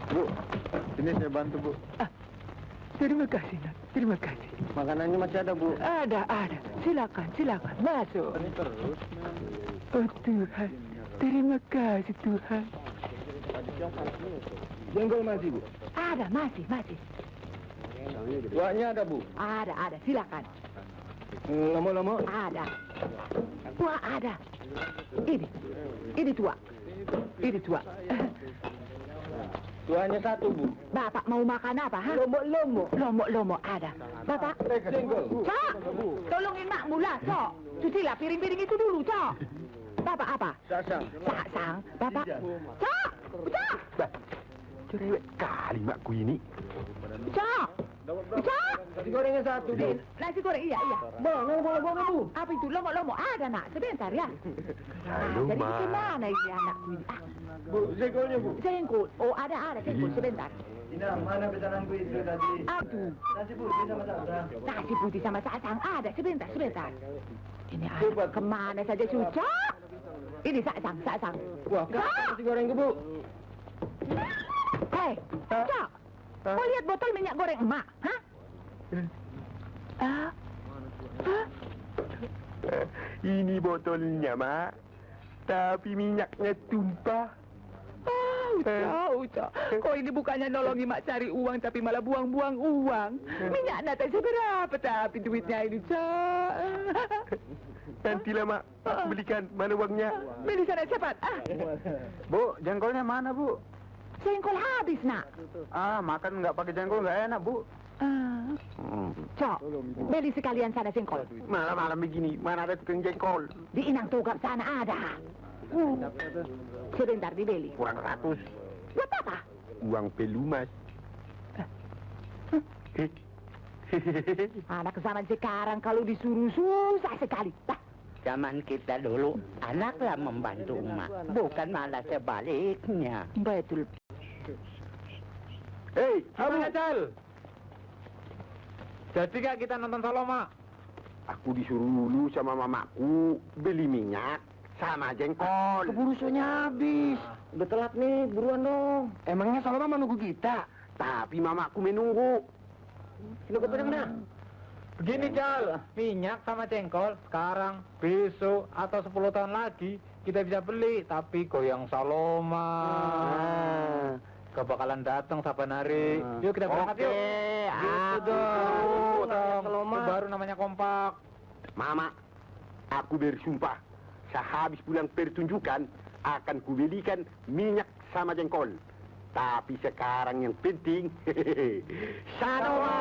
Bu, ini saya bantu, Bu. Terima kasih, nak. Terima kasih. Makanannya masih ada, Bu. Ada. Silakan. Masuk. Ini terus. Oh, Tuhan. Terima kasih, Tuhan. Jengkol masih, Bu? Ada, masih. Kuahnya ada, Bu? Ada. Silakan. Lama-lama? Ada. Buah ada. Ini tua. Kuahnya satu, Bu. Bapak mau makan apa, ha? Lomo ada. Bapak? Jengkol. Cok! Tolongin mak mula, Cok. Cucilah piring-piring itu dulu, Cok. Bapak apa? Sasang. Bapak? Cok! Cerewet kali makku ini. Cok! Nasi gorengnya satu, Bu. Nasi goreng, iya. Mana bola-bola, Bu? Apa itu? Lomo ada, nak. Sebentar, ya. Halo, Jadi Ma. kemana ini anakku ini? Bu, jengkolnya, Bu. Jengkol. Oh, ada jengkol. Sebentar. Ina, mana pesananku itu tadi? Aduh. Nasi putih sama sasang. Nasi putih sama sasang ada. Sebentar. Ini Coba. anak kemana saja susah? Ini sasang. Wah, nasi goreng, Bu. Hei, Cok. Kau lihat botol minyak goreng emak, hah? Ini botolnya, Mak. Tapi minyaknya tumpah. Cok. Kau ini bukannya nolongi mak cari uang, tapi malah buang-buang uang. Minyak nata seberapa, tapi duitnya ini, Cok. Nantilah, Mak. Aku belikan. Mana uangnya? Beli sana cepat. Bu, jengkolnya mana, Bu? Jengkol habis, nak. Makan nggak pakai jengkol nggak enak, Bu. Cok, beli sekalian sana jengkol. Malam-malam begini, mana ada tukang jengkol? Di Inang Togap sana ada. Sebentar dibeli. Kurang 100. Buat apa? Uang pelumas. Anak zaman sekarang kalau disuruh susah sekali. Zaman kita dulu, anaklah membantu emak, bukan malah sebaliknya. Betul. Hei, Gimana, Cal? Jadi gak kita nonton Saloma? aku disuruh dulu sama mamaku beli minyak sama jengkol. Keburu soalnya habis. Udah telat nih, buruan dong. Emangnya Saloma menunggu kita? Tapi mamaku menunggu. Sini ke pedang dah. Begini, Cal. Minyak sama jengkol sekarang, besok, atau 10 tahun lagi kita bisa beli. Tapi goyang Saloma. Gak bakalan datang saban hari. Yuk kita berangkat yuk. Gitu dong. Itu baru namanya kompak. Mama, aku bersumpah, sehabis pulang pertunjukan akan kubelikan minyak sama jengkol. Tapi sekarang yang penting, Saloma.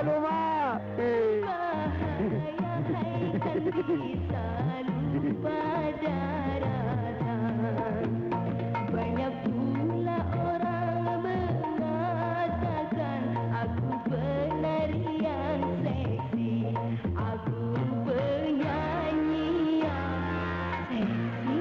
Saloma. Banyak pula orang mengatakan aku penari yang seksi, aku penyanyi yang seksi.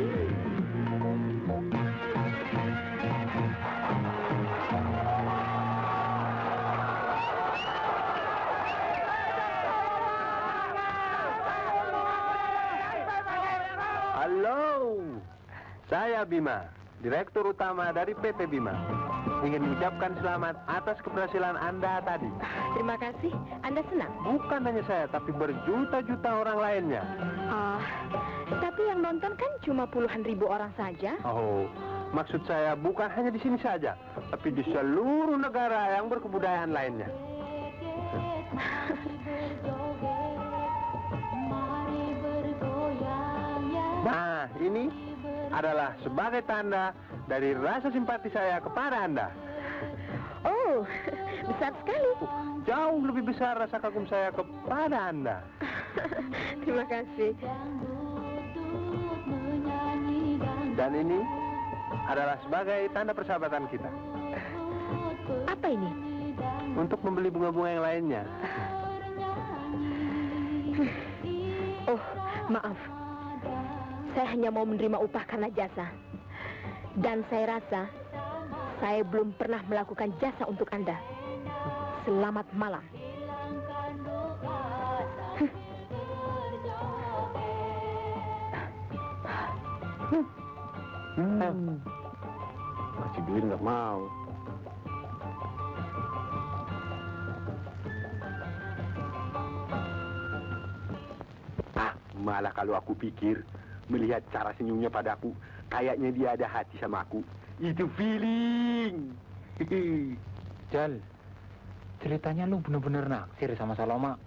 Halo, saya Bima, Direktur Utama dari PT Bima. Ingin mengucapkan selamat atas keberhasilan Anda tadi. Terima kasih, Anda senang? Bukan hanya saya, tapi berjuta-juta orang lainnya. Tapi yang nonton kan cuma puluhan ribu orang saja. Oh, maksud saya bukan hanya di sini saja, tapi di seluruh negara yang berkebudayaan lainnya. Nah, ini adalah sebagai tanda dari rasa simpati saya kepada Anda. Oh, besar sekali. Jauh lebih besar rasa kagum saya kepada Anda. Terima kasih. Dan ini adalah sebagai tanda persahabatan kita. Apa ini? Untuk membeli bunga-bunga yang lainnya. Oh, maaf. Saya hanya mau menerima upah karena jasa. Dan saya rasa saya belum pernah melakukan jasa untuk Anda. Selamat malam. Masih duit nggak mau. Malah kalau aku pikir, melihat cara senyumnya padaku, kayaknya dia ada hati sama aku. Itu feeling. Jal, ceritanya lu bener-bener naksir sama Saloma.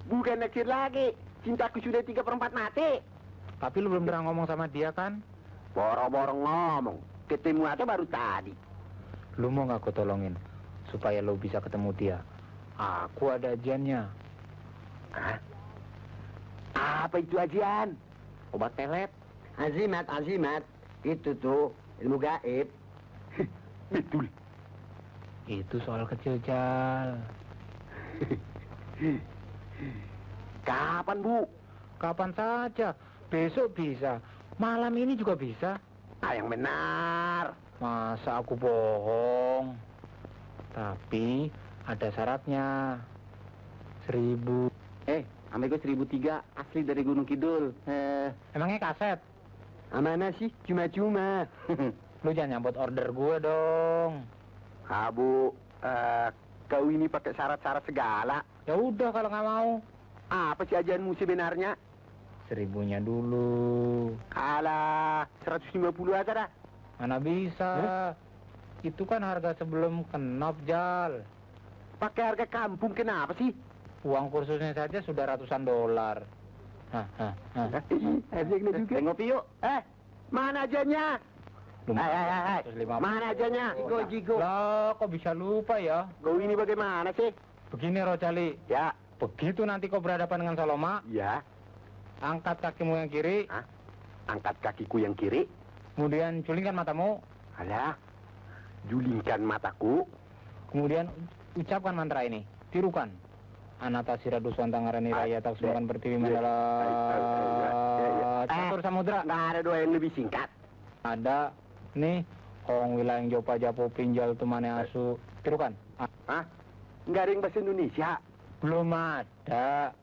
Bukan naksir lagi. Cintaku sudah 3/4 mati. Tapi lu belum pernah ngomong sama dia kan? Boro-boro ngomong. Ketemu aja baru tadi. Lu mau nggak aku tolongin supaya lu bisa ketemu dia? Aku ada ajiannya. Hah? Apa itu ajian? Obat pelet. Azimat. Itu tuh ilmu gaib. Betul. Itu soal kecil, Jal. Kapan, Bu? Kapan saja. Besok bisa. Malam ini juga bisa. Yang benar. Masa aku bohong? Tapi ada syaratnya. 1.000. Amigo 1.003 asli dari Gunung Kidul. Emangnya kaset? Mana sih? Cuma-cuma. Lu jangan nyambut order gue dong. Bu, kau ini pakai syarat-syarat segala. Ya udah kalau nggak mau. Apa sih ajianmu sebenarnya? 1.000-nya dulu. Alah, 150 aja dah. Mana bisa? Itu kan harga sebelum kenop, Jal. Pakai harga kampung kenapa sih? Uang kursusnya saja sudah ratusan dolar. Asiknya juga. Ngopi yuk. Mana ajiannya? Hai. 150. Mana ajiannya? Jigo. Lah, kok bisa lupa ya? Kau ini bagaimana sih? Begini, Rojali. Ya. Begitu nanti kau berhadapan dengan Saloma, Ya. angkat kakimu yang kiri, Angkat kakiku yang kiri. kemudian culingkan matamu, Alah. Julingkan mataku. kemudian ucapkan mantra ini. Tirukan. Anata siradu suantangarani raya tak sumkan pertiwi mandala catur samudra. Nggak ada doa yang lebih singkat. Ada nih Hong wilayang Jopa Japo Pinjal Tumane Asu. Tirukan. Nggak ada yang bahasa Indonesia. Belum ada.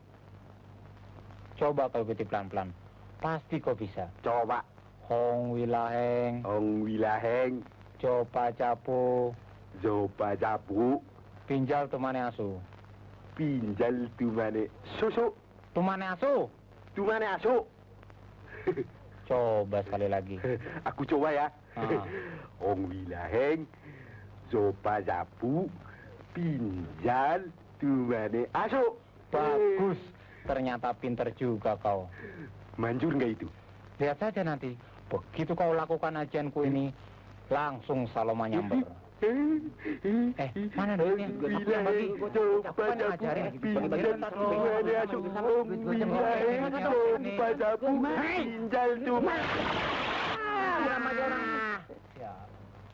Coba kau ikuti pelan-pelan. Pasti kau bisa. Coba. Hong wilaheng Ong wilaheng. Jopa Japo Zopa japu. Pinjal Tumane Asu. Pinjal tumane susu. Tumane Asu. Tumane asu. Coba sekali lagi. Aku coba ya. Ah. Ong wilaheng. Zopa japu. Pinjal tumane asu. Bagus. Ternyata pinter juga kau. Manjur nggak itu? Lihat saja nanti. Begitu kau lakukan ajianku ini, langsung Saloma nyamber. Mana duitnya? Bila coba ngajarin sapu pinjal semuanya Om Bila coba sapu pinjal cuma.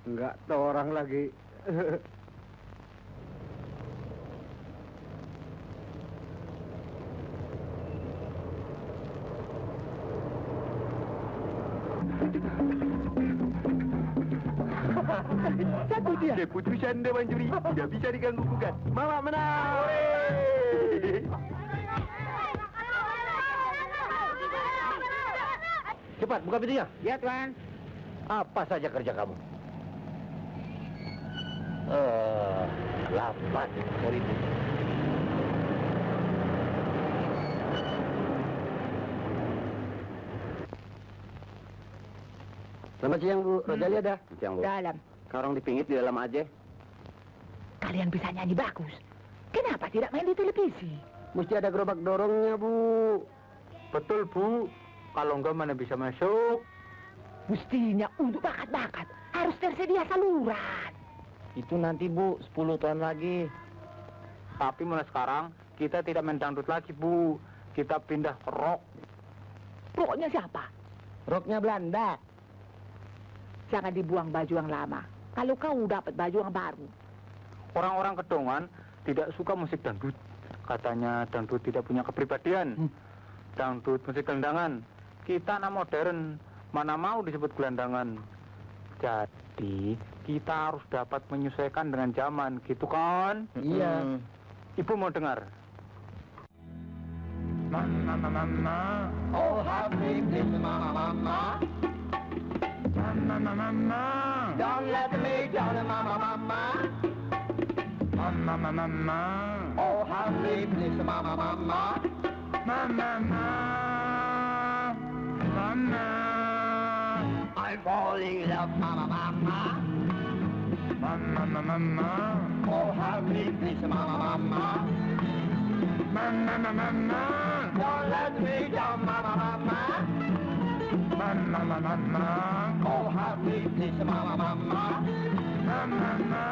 Enggak tahu orang lagi. Satu dia. Keputusan Dewan Juri tidak bisa diganggu-gugat. Mama menang. Cepat, buka pintunya. Ya, Tuan. Apa saja kerja kamu? Lapan ribu. Selamat siang, Bu. Rojalia ada? Siang, Bu. Dalam. Karong dipingit di dalam aja. Kalian bisa nyanyi bagus. Kenapa tidak main di televisi? Mesti ada gerobak dorongnya, Bu. Betul, Bu. Kalau enggak mana bisa masuk. Mestinya untuk bakat-bakat harus tersedia saluran. Itu nanti, Bu, 10 tahun lagi. Tapi mulai sekarang kita tidak main dangdut lagi, Bu. Kita pindah ke rock. Pokoknya siapa? Rocknya Belanda. Jangan dibuang baju yang lama. Kalau kau dapat baju yang baru. Orang-orang Kedongan tidak suka musik dangdut. Katanya dangdut tidak punya kepribadian. Dangdut musik gelandangan. Kita anak modern, mana mau disebut gelandangan. Jadi kita harus dapat menyesuaikan dengan zaman, gitu kan? Iya. Ibu mau dengar? Mama, mama, Oh, habibi, mama, mama. mama, mama, Don't let me down, mama, mama. mama, mama, Oh, habibi, mama, mama. mama, mama. I'm falling in love, mama, mama. Mama, mama, Oh, habibi, mama, mama. mama, mama, Don't let me down, mama, mama. mama, mama, Oh, habibi, mama, mama. mama, mama.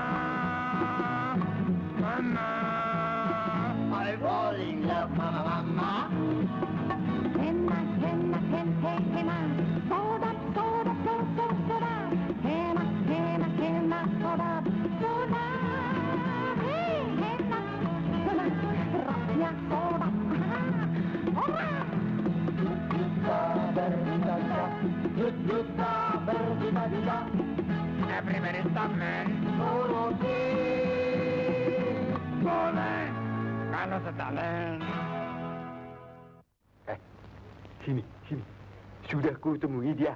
I'm falling in love, mama, mama. Hema, hema, hema, hema, soda, soda, soda, soda. Hema, hema, hema, soda, soda. Hey, hema, soda, rocknya soda. Ora. Juta berjuta-juta. Everybody stop, man. Boleh, kalau setalen. Sini. Sudah ku temui dia.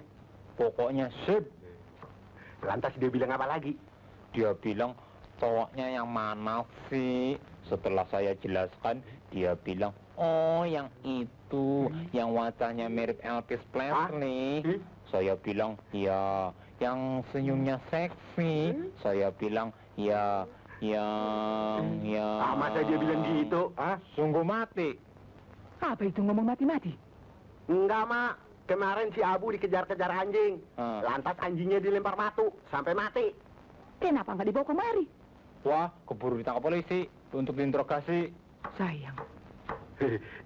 Pokoknya sip. Lantas dia bilang apa lagi? Dia bilang, cowoknya yang mana sih? Setelah saya jelaskan, dia bilang, oh yang itu, yang wajahnya mirip Elvis Presley. Saya bilang, ya, yang senyumnya seksi. Saya bilang, ya, yang... Masa dia bilang gitu? Sungguh mati. Apa itu ngomong mati-mati? Enggak, Mak. Kemarin si Abu dikejar-kejar anjing. Lantas anjingnya dilempar batu sampai mati. Kenapa nggak dibawa kemari? Wah, keburu ditangkap polisi untuk diinterogasi. Sayang.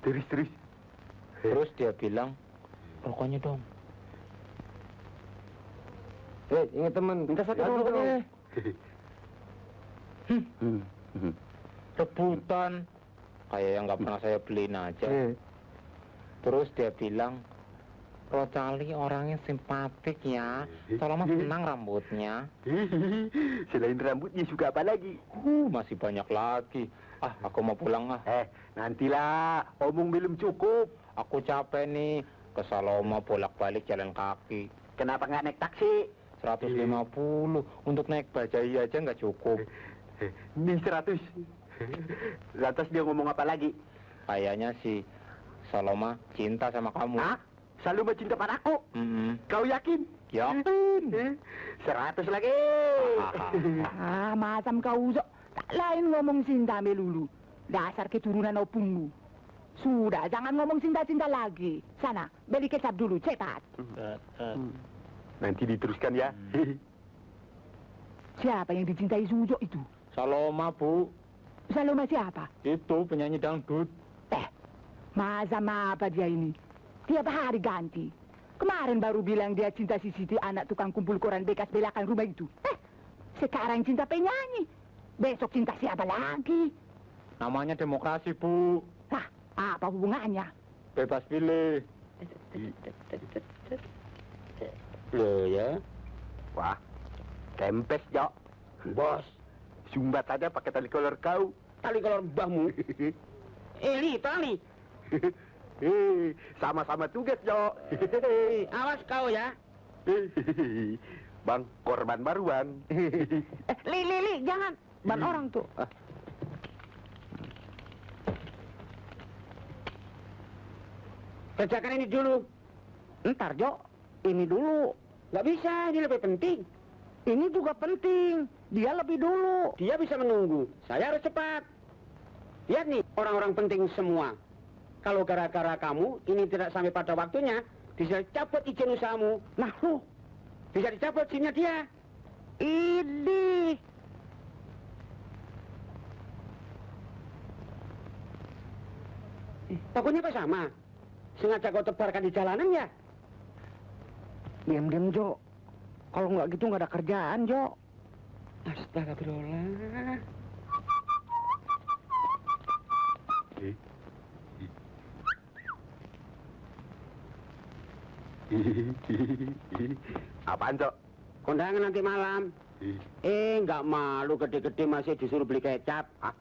Terus. Terus dia bilang, rokoknya dong. Ingat teman. Minta satu dong. Rebutan. Kayak yang nggak pernah saya beliin aja. Terus dia bilang, Rocali orangnya simpatik ya. Tolong mas senang rambutnya. Selain rambutnya suka apa lagi? Masih banyak lagi. Aku mau pulang . Nantilah. Omong belum cukup. Aku capek nih. Ke Saloma bolak-balik jalan kaki. Kenapa nggak naik taksi? 150. Untuk naik bajai aja nggak cukup. Ini 100. Lantas dia ngomong apa lagi? Kayaknya si Saloma cinta sama kamu. Selalu cinta padaku? Kau yakin? Yakin. 100 lagi. Macam kau usok. Tak lain ngomong cinta melulu. Dasar keturunan opungmu. Sudah, jangan ngomong cinta-cinta lagi. Sana, beli kecap dulu, cepat. Nanti diteruskan ya. Siapa yang dicintai Sujo itu? Saloma, Bu. Saloma siapa? Itu penyanyi dangdut. Masa apa dia ini? Tiap hari ganti. Kemarin baru bilang dia cinta si Siti, anak tukang kumpul koran bekas belakang rumah itu. Sekarang cinta penyanyi. Besok cinta siapa lagi? Namanya demokrasi, Bu. Hah, apa hubungannya? Bebas pilih. Loh ya? Wah, kempes, Jok. Bos, Sumbat aja pakai tali kolor kau. tali kolor mbahmu. Tali. Sama-sama tugas, Jok. Awas kau ya. Bang, korban baru, Bang. Li, jangan. Ban orang tuh. Kerjakan ini dulu. Ntar, Jo. Ini dulu. Nggak bisa, ini lebih penting. Ini juga penting. Dia lebih dulu. Dia bisa menunggu. Saya harus cepat. Lihat nih, orang-orang penting semua. Kalau gara-gara kamu ini tidak sampai pada waktunya, bisa dicabut izin usahamu. Nah, lu. Bisa dicabut SIM-nya dia. Ini. Takutnya apa sama? Sengaja kau tebarkan di jalanan ya? Diam-diam, Jo. Kalau nggak gitu nggak ada kerjaan, Jo. Astagfirullah. Apaan, Cok? Kondangan nanti malam. Nggak malu gede-gede masih disuruh beli kecap. Hah?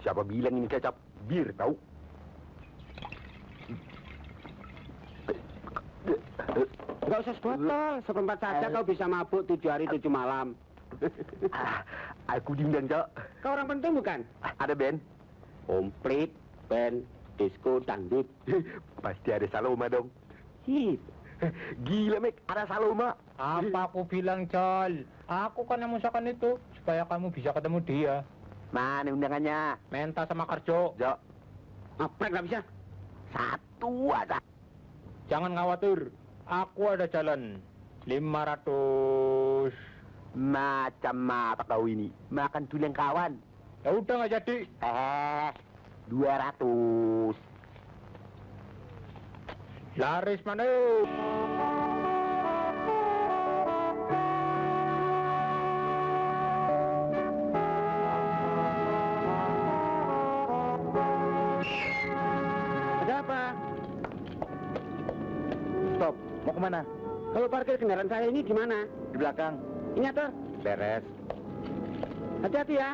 Siapa bilang ini kecap? Bir, tahu? Nggak usah sebotol, seperempat saja kau bisa mabuk 7 hari 7 malam. Aku diundang, Cok. Kau orang penting bukan? Ada band? Komplit, band, disco, dangdut. Pasti ada Saloma dong. Hip. Gila, Mek. Ada Saloma. Apa aku bilang, Jol? Aku kan yang musakan itu, supaya kamu bisa ketemu dia. Mana undangannya? Menta sama Karjo. Jok. Apa nggak bisa? Satu aja. Jangan khawatir, aku ada jalan. 500. Macam apa kau ini? Makan tulang kawan. Ya udah nggak jadi. 200. Laris mana? Ada apa? Stop, mau kemana? Kalau parkir kendaraan saya ini gimana? Di belakang. Ingat toh, Beres. hati-hati ya.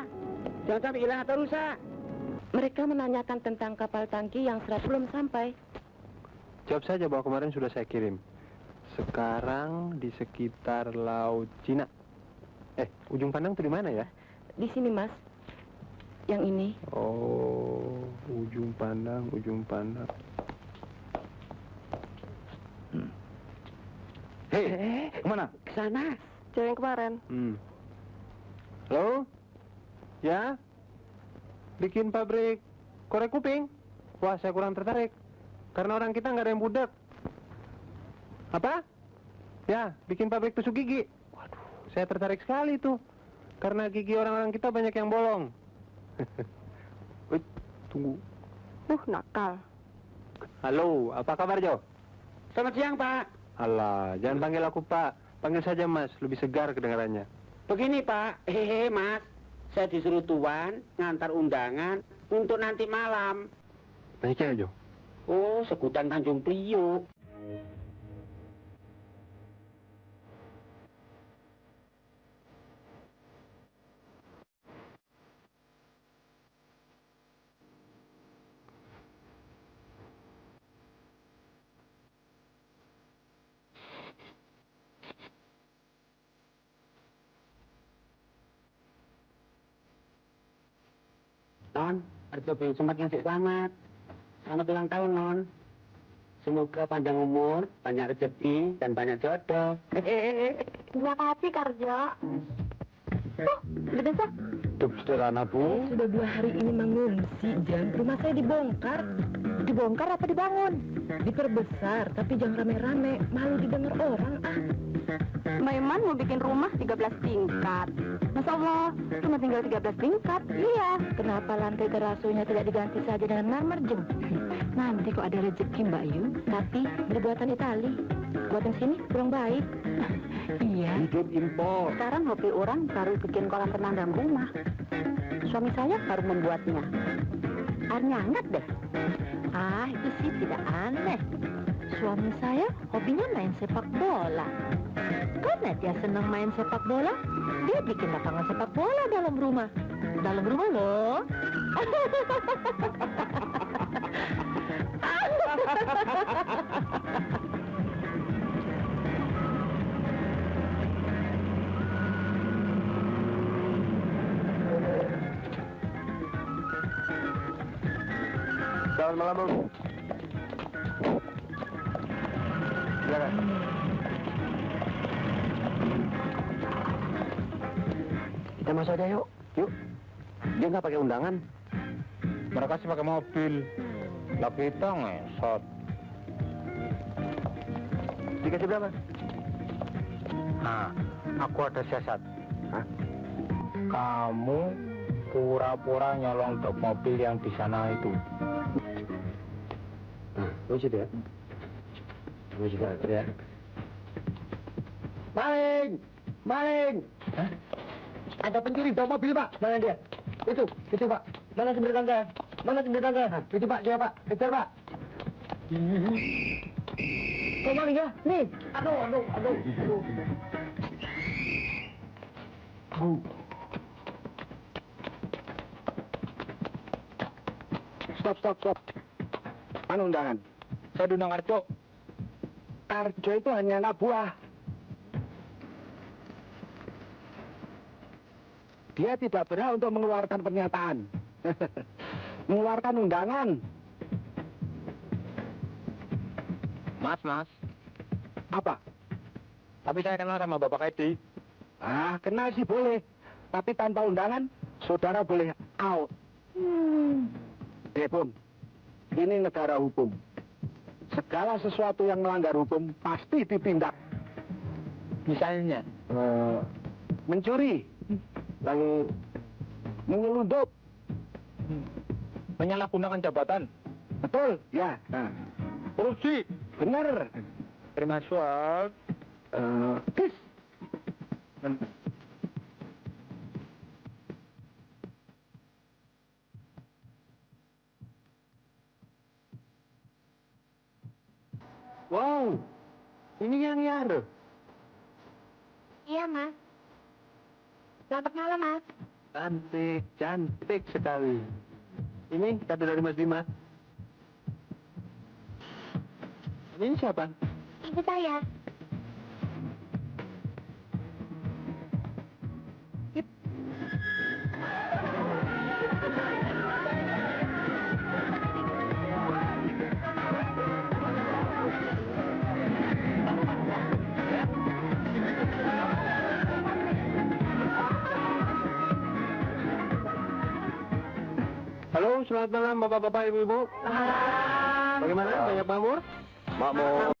Jangan sampai hilang atau rusak. Mereka menanyakan tentang kapal tangki yang serat belum sampai. Jawab saja bahwa kemarin sudah saya kirim. Sekarang di sekitar Laut Cina. Ujung Pandang itu di mana ya? Di sini, Mas. Yang ini. Oh, Ujung Pandang. Hei, Kemana? Ke sana. Cewek yang kemarin. Halo? Ya? Bikin pabrik korek kuping? Wah, saya kurang tertarik. Karena orang kita nggak ada yang budak. Apa? Ya, bikin pabrik tusuk gigi. Waduh, saya tertarik sekali tuh. Karena gigi orang-orang kita banyak yang bolong. Wait, tunggu. Nakal. Halo, apa kabar, Jo? Selamat siang, Pak. Alah, jangan panggil aku Pak. Panggil saja Mas, lebih segar kedengarannya. Begini, Pak. Mas. Saya disuruh Tuan ngantar undangan untuk nanti malam. Naiknya, Jo. Oh, Sekutan Tanjung Priok. Non, Arjo belum sempat ngasih selamat. Selamat ulang tahun, Non. Semoga panjang umur, banyak rezeki, dan banyak jodoh. Terima kasih, Karjo. Udah besok? Hidup sederhana, Bu. Sudah 2 hari ini mengungsi, Jan. Rumah saya dibongkar. Dibongkar apa dibangun? Diperbesar, tapi jangan rame-rame. Malu didengar orang, Maiman mau bikin rumah 13 tingkat. Masya Allah, cuma tinggal 13 tingkat. Iya. Kenapa lantai terasonya tidak diganti saja dengan marmer, Jeng? Nanti kok ada rezeki, Mbak Yu. Tapi beli buatan Itali. Buatan sini kurang baik. Iya. Hidup impor. Sekarang hobi orang baru bikin kolam renang dalam rumah. Suami saya baru membuatnya. Airnya hangat deh. Ah, itu sih tidak aneh. Suami saya hobinya main sepak bola. Karena dia senang main sepak bola, dia bikin lapangan sepak bola dalam rumah. Dalam rumah loh. Selamat malam, Bang. Silakan. Kita masuk aja yuk. Yuk. Dia nggak pakai undangan. Mereka sih pakai mobil. Lah kita ngesot. Dikasih berapa? Nah, aku ada siasat. Hah? Kamu pura-pura nyolong dok mobil yang di sana itu. Tunggu situ ya. Tunggu situ ya. Maling! Maling! Hah? Ada pencuri bawa mobil, Pak. Mana dia? Itu, Pak. Mana sumber tangga? Mana sumber tangga? Itu, Pak, dia, Pak. Kejar, Pak. Kok maling ya? Nih. Aduh. Stop. Mana undangan? Saya diundang Arjo. Arjo itu hanya anak buah. Dia tidak berhak untuk mengeluarkan pernyataan. Mengeluarkan undangan. Mas. Apa? Tapi saya kenal sama Bapak Edi. Ah, kenal sih boleh. Tapi tanpa undangan, saudara boleh out. Bom, ini negara hukum. Segala sesuatu yang melanggar hukum pasti ditindak. Misalnya? Mencuri, lagi menyelundup. Menyalahgunakan jabatan. Betul, ya. Nah. Korupsi. Benar. Terima suap. Kis. Wow, ini yang Yar. Iya, Mas. Selamat malam, Mas. Cantik sekali. Ini kado dari Mas Bima. Ini siapa? Ibu saya. Halo, selamat malam Bapak-bapak, Ibu-ibu. Bagaimana? Banyak makmur? Makmur.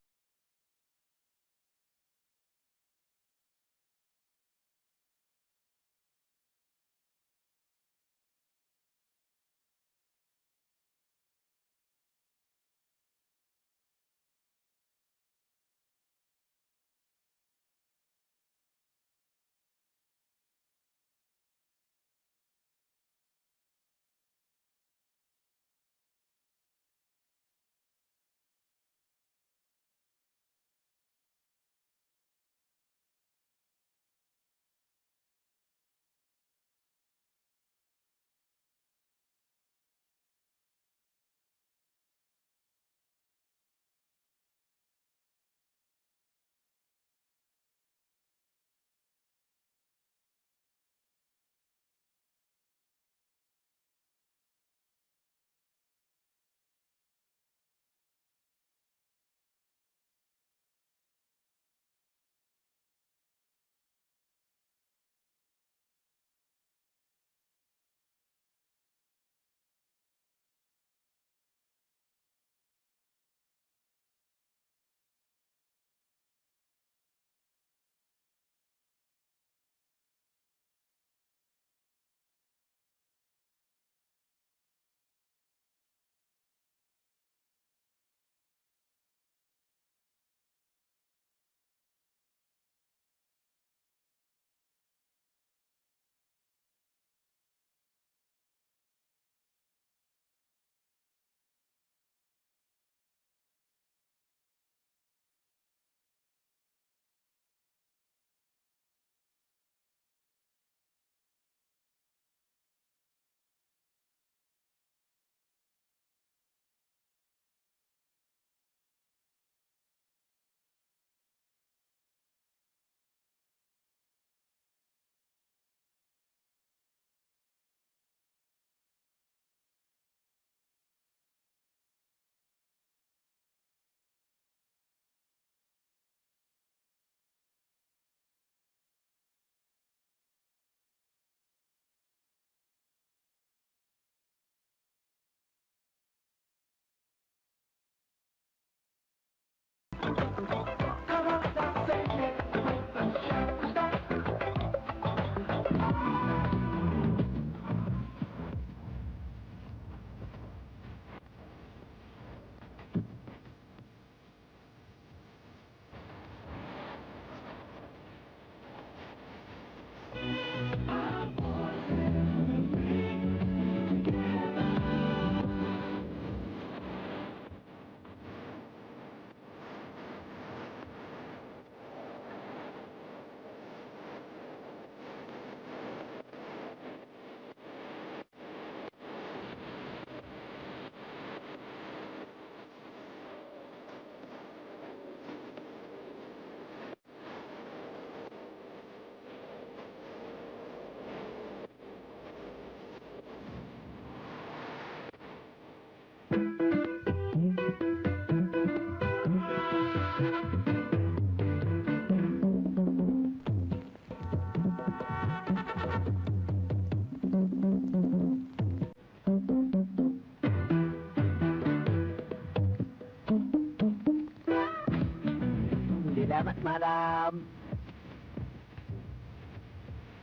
Selamat malam.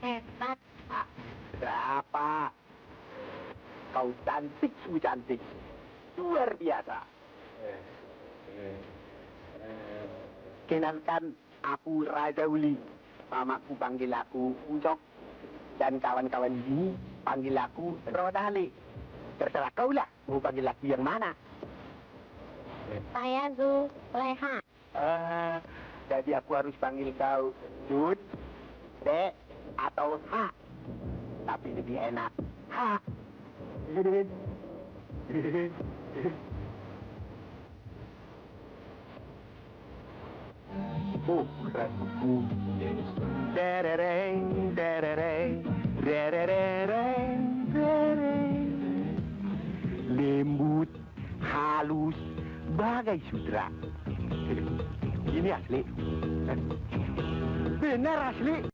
Hebat. Berapa? Kau cantik, sungguh cantik. Luar biasa. Kenalkan, aku Raja Uli. Mamaku panggil aku Ucok. Dan kawan-kawan ini panggil aku Rodali. Terserah kau lah, mau panggil aku yang mana. Saya Zuleha. Jadi aku harus panggil kau Jud, D, atau H. Tapi lebih enak H. Oh, keren. Derereng, derereng, derereng, derereng. Lembut, halus, bagai sutra. Ini asli. Benar asli.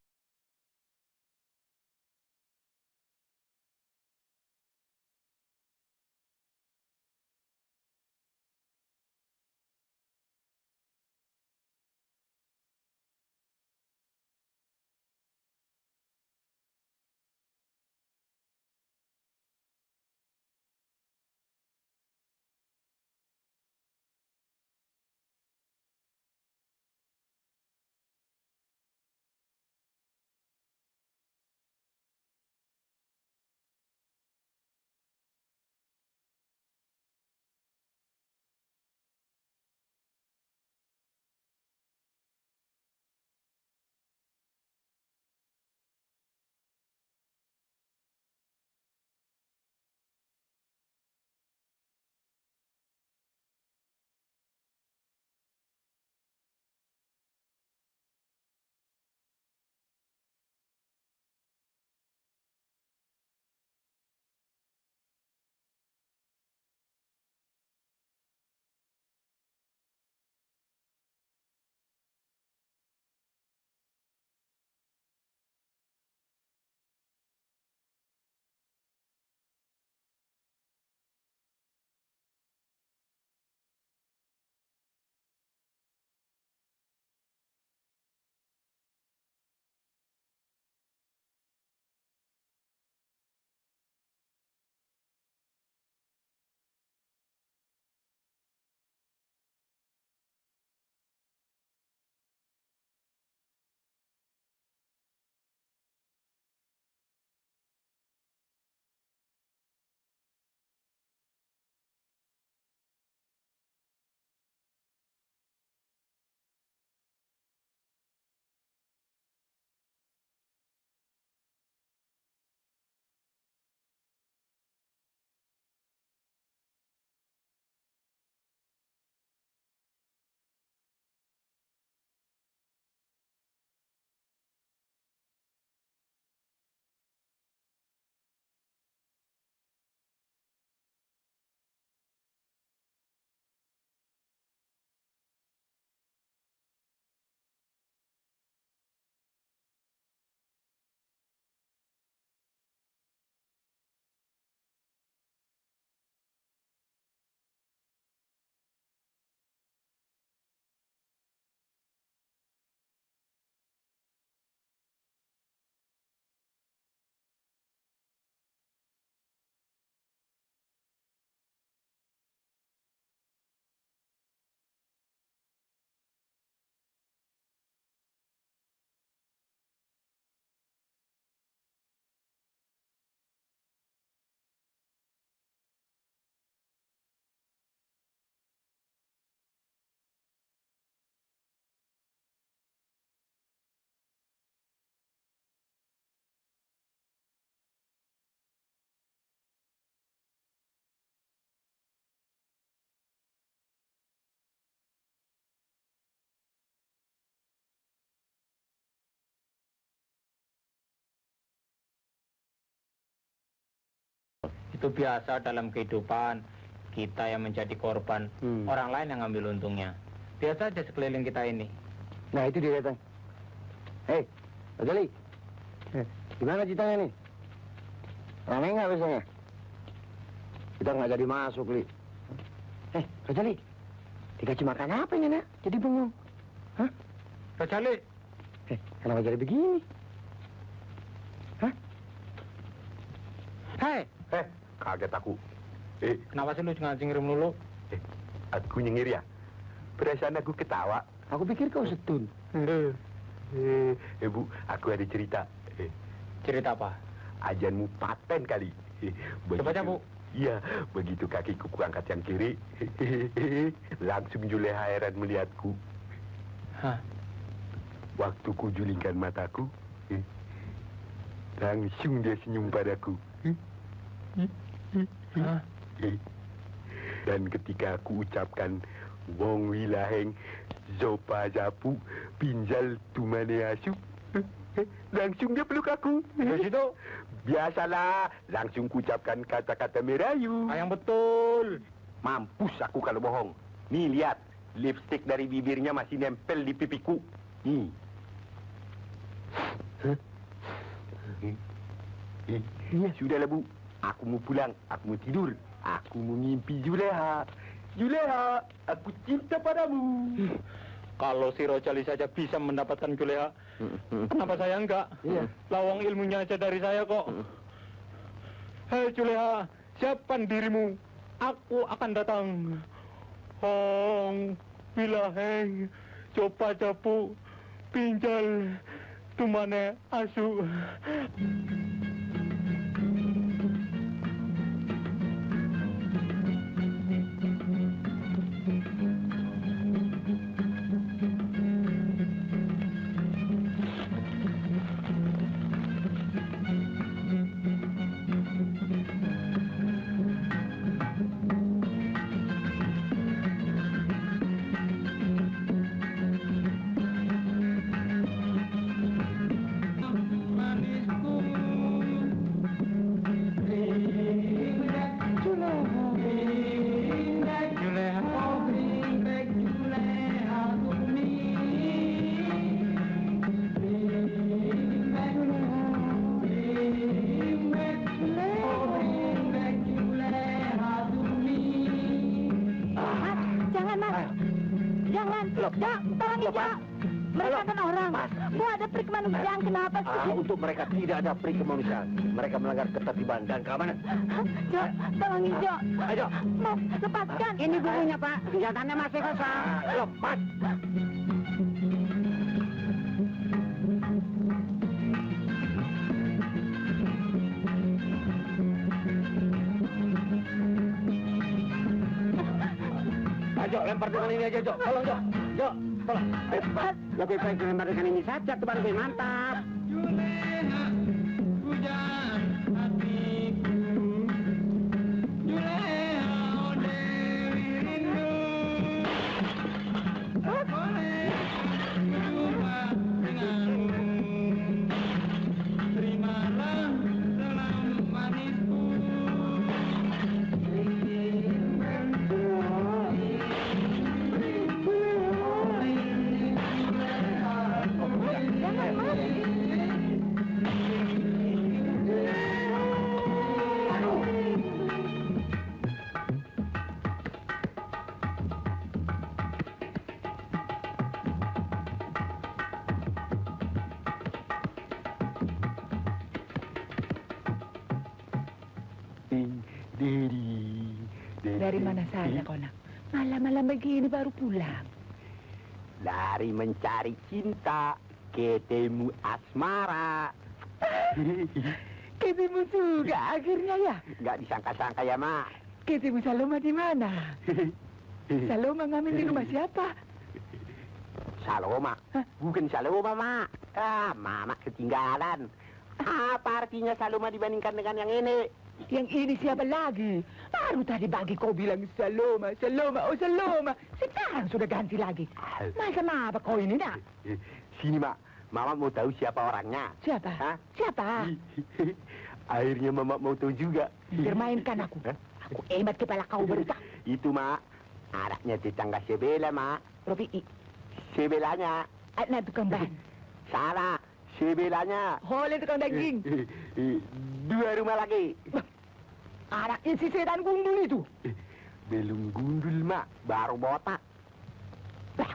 Itu biasa dalam kehidupan. Kita yang menjadi korban, orang lain yang ngambil untungnya. Biasa aja sekeliling kita ini. Nah itu dia datang. Hei, Rojali. Gimana ceritanya nih? Ramai nggak biasanya? Kita nggak jadi masuk, Li. Rojali. Dikasih makan apa ini, Nak? Jadi bengong. Hah? Rojali. Kenapa jadi begini? Hah? Hei, Kaget aku. kenapa sih lu ngancing ngirim dulu? Aku nyengir ya? Perasaan aku ketawa. Aku pikir kau setun. Bu, aku ada cerita. Cerita apa? Ajanmu paten kali. Coba, Bu. Iya, begitu kakiku kuangkat yang kiri, langsung Juleha heran melihatku. Hah? Waktu ku julingkan mataku, langsung dia senyum padaku. Hah? Dan ketika aku ucapkan Wong Wilaheng Zopa Zapu Pinjal Tumane Asu, langsung dia peluk aku. Terus itu? Biasalah, langsung ku ucapkan kata-kata merayu. Yang betul. Mampus aku kalau bohong. Nih lihat, lipstik dari bibirnya masih nempel di pipiku. Nih. Iya, sudahlah Bu. Aku mau pulang, aku mau tidur. Aku mau ngimpi Juleha. Juleha, aku cinta padamu. Kalau si Rojali saja bisa mendapatkan Juleha, kenapa saya enggak? Iya. Lawang ilmunya aja dari saya kok. Hei Juleha, siapkan dirimu. Aku akan datang. Hong, Wilaheng, Copa Japu, Pinjal, Tumane Asu. Mereka kan orang. Gua ada peri kemanusiaan, kenapa sih? Untuk mereka tidak ada peri kemanusiaan. Mereka melanggar ketertiban dan keamanan. Jo, tolongin Jo. Ayo. Mas, lepaskan. Ini bukunya, Pak. Senjatanya masih kosong. Lepas. Ayo, lempar dengan ini aja, Jo. Tolong, Jo. Jo, tolong. Ayo, lebih baik lempar dengan ini saja, tuh lebih mantap. Dari mana saja kau nak? Malam-malam begini baru pulang. Lari mencari cinta, ketemu asmara. Ketemu juga akhirnya ya? Nggak disangka-sangka ya, Mak. Ketemu Saloma di mana? Saloma ngamen di rumah siapa? Saloma? Bukan Saloma, Mak. Mama ketinggalan. Apa artinya Saloma dibandingkan dengan yang ini? Yang ini siapa lagi? Baru tadi pagi kau bilang Saloma, Saloma, oh Saloma. Sekarang sudah ganti lagi. Macam apa kau ini nak? Sini, Mak. Mama mau tahu siapa orangnya. Siapa? Hah? Siapa? Akhirnya Mama mau tahu juga. Permainkan aku. Aku hebat kepala kau berita. Itu, Mak. Anaknya tetangga Sebela, Mak. Robi, Sebelanya. anak tukang bahan. Salah. Sebelanya. Oleh tukang daging. 2 rumah lagi. Anaknya si setan gundul itu. Belum gundul, Mak. Baru botak. Bah,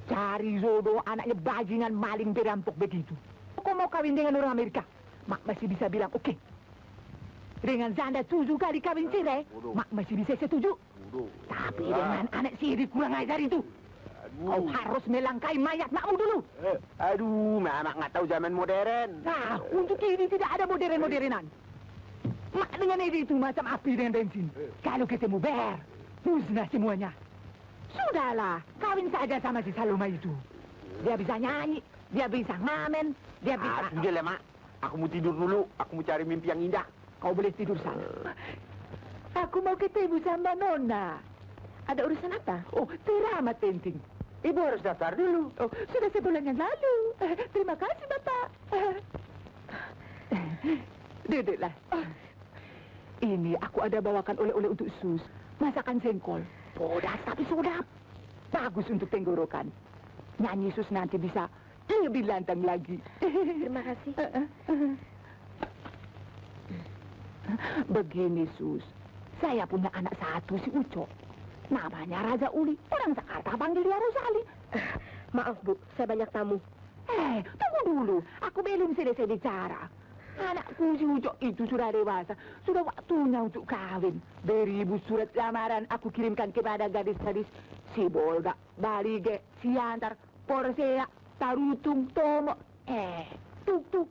cari jodoh anaknya bajingan maling berampok begitu. Kau mau kawin dengan orang Amerika? Mak masih bisa bilang oke. Dengan Zanda 7 kali kawin cerai, Mak masih bisa setuju. Tapi dengan anak sihir kurang ajar itu, kau harus melangkai mayat makmu dulu. Aduh, Mama nggak tahu zaman modern. Nah, untuk ini tidak ada modern-modernan. Mak dengan ini itu macam api dengan bensin. Kalau ketemu ber, musnah semuanya. Sudahlah, kawin saja sama si Saloma itu. Dia bisa nyanyi, dia bisa ngamen, dia bisa... Sudah lah, Mak. Aku mau tidur dulu. Aku mau cari mimpi yang indah. Kau boleh tidur sana. Aku mau ketemu sama Nona. Ada urusan apa? Oh, teramat penting. Ibu harus daftar dulu. Oh, sudah sebulan yang lalu. Terima kasih, Bapak. Duduklah. Ini aku ada bawakan oleh-oleh untuk sus. Masakan jengkol. Bodas tapi sedap. Bagus untuk tenggorokan. Nyanyi sus nanti bisa lebih lantang lagi. Terima kasih. Begini, Sus. Saya punya anak satu, si Uco. Namanya Raja Uli. Orang Jakarta panggil dia Rosali. Maaf, Bu. Saya banyak tamu. Tunggu dulu. Aku belum selesai bicara. Anakku si Uco itu sudah dewasa. Sudah waktunya untuk kawin. Beribu surat lamaran aku kirimkan kepada gadis-gadis Sibolga, Balige, Siantar, Porsea, Tarutung, Tomo. Tuk-tuk.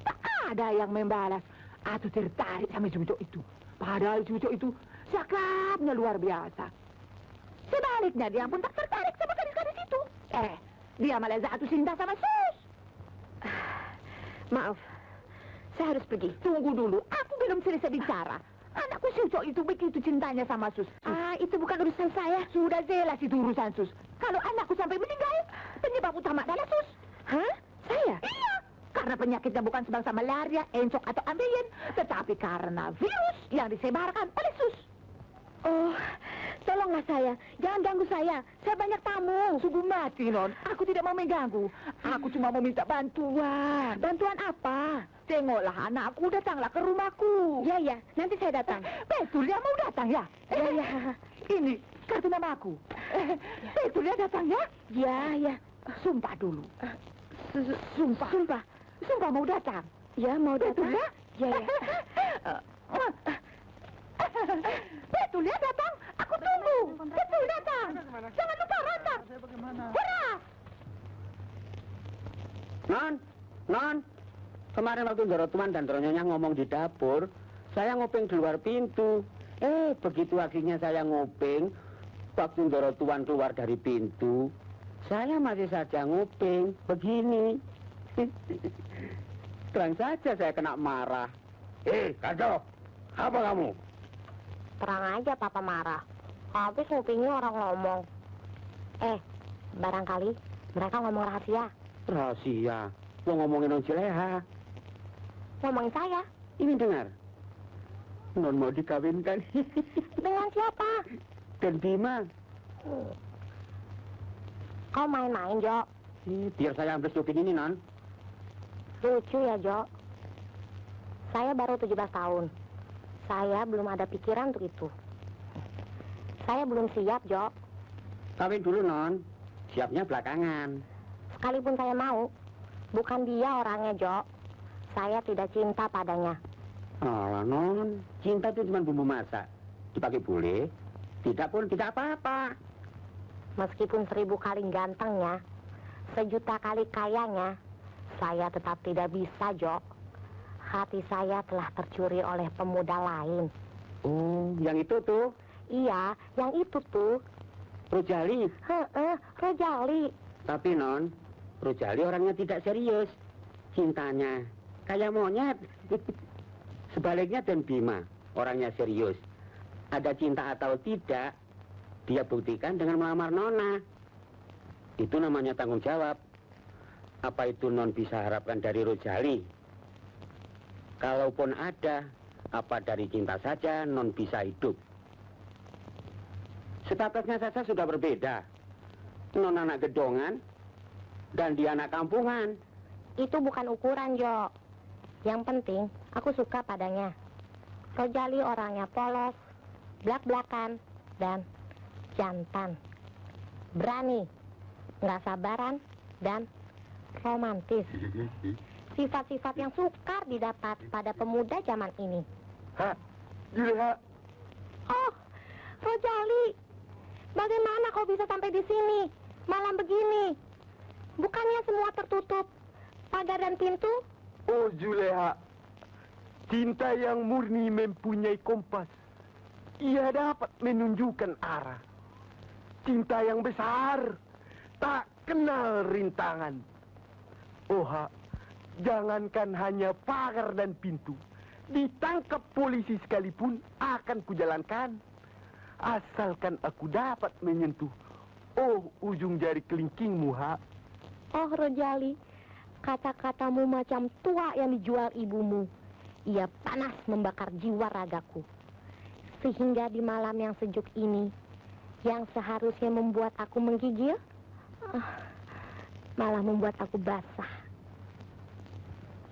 Tak ada yang membalas atau tertarik sama Cuco itu. Padahal Cuco itu cakapnya luar biasa. Sebaliknya dia pun tak tertarik sama gadis-gadis itu. Dia malah jatuh cinta sama Sus. Maaf, saya harus pergi. Tunggu dulu, aku belum selesai bicara. Anakku Cuco itu begitu cintanya sama Sus. Itu bukan urusan saya. Sudah jelas itu urusan Sus. Kalau anakku sampai meninggal, penyebab utama adalah Sus. Hah? Saya? Iya. Karena penyakitnya bukan sebangsa malaria, encok atau ambeien, tetapi karena virus yang disebarkan oleh Sus. Oh, tolonglah saya. Jangan ganggu saya. Saya banyak tamu. Sungguh mati, Non. Aku tidak mau mengganggu. Aku cuma mau minta bantuan. Bantuan apa? Tengoklah anakku, datanglah ke rumahku. Ya, nanti saya datang. Betul, dia mau datang ya? Ya. Ini kartu namaku. Betul, dia datang ya? Ya. Sumpah dulu. Sumpah. Sumpah mau datang. Ya, mau Betul datang. ya? Ya. Betul ya datang. Aku tunggu. Betul datang. Jangan lupa datang. Hurra! Non. Kemarin waktu Dorotuan dan Dronyonya ngomong di dapur, saya ngopeng di luar pintu. Begitu akhirnya saya ngopeng, waktu Dorotuan keluar dari pintu, saya masih saja ngopeng begini. Terang saja saya kena marah. Kado. Apa kamu? Terang aja Papa marah. Habis ngupingnya orang ngomong. Barangkali mereka ngomong rahasia. Rahasia. Mau ngomongin non Cileha. Ngomongin saya. Ini dengar. Non mau dikawinkan. Dengan siapa? Dan Bima. Kau main-main, Jo. Biar saya ambil cuping ini, Non. Lucu ya, Jo. Saya baru 17 tahun. Saya belum ada pikiran untuk itu. Saya belum siap, Jo. Kawin dulu, Non. Siapnya belakangan. Sekalipun saya mau, bukan dia orangnya, Jo. Saya tidak cinta padanya. Alah, Non. Cinta itu cuma bumbu masak. Dipakai boleh, tidak pun tidak apa-apa. Meskipun 1000 kali gantengnya, 1.000.000 kali kayanya, saya tetap tidak bisa, Jo. Hati saya telah tercuri oleh pemuda lain. Oh, yang itu tuh? Iya, yang itu tuh. Rojali. Rojali. Tapi, Non, Rojali orangnya tidak serius. Cintanya kayak monyet. Sebaliknya Dan Bima, orangnya serius. Ada cinta atau tidak, dia buktikan dengan melamar Nona. Itu namanya tanggung jawab. Apa itu Non bisa harapkan dari Rojali? Kalaupun ada, apa dari cinta saja non bisa hidup. Statusnya saja sudah berbeda. Non anak gedongan dan dia anak kampungan. Itu bukan ukuran, Jo. Yang penting, aku suka padanya. Rojali orangnya polos, blak-blakan, dan jantan. Berani, nggak sabaran, dan romantis. Sifat-sifat yang sukar didapat pada pemuda zaman ini. Ha, Juleha. Oh, Rojali, bagaimana kau bisa sampai di sini malam begini? Bukannya semua tertutup, pagar dan pintu? Oh Juleha, cinta yang murni mempunyai kompas. Ia dapat menunjukkan arah. Cinta yang besar, tak kenal rintangan. Oh ha, jangankan hanya pagar dan pintu, ditangkap polisi sekalipun akan kujalankan. Asalkan aku dapat menyentuh, oh ujung jari kelingkingmu, ha. Oh, Rojali, kata-katamu macam tua yang dijual ibumu. Ia panas membakar jiwa ragaku. Sehingga di malam yang sejuk ini, yang seharusnya membuat aku menggigil, malah membuat aku basah.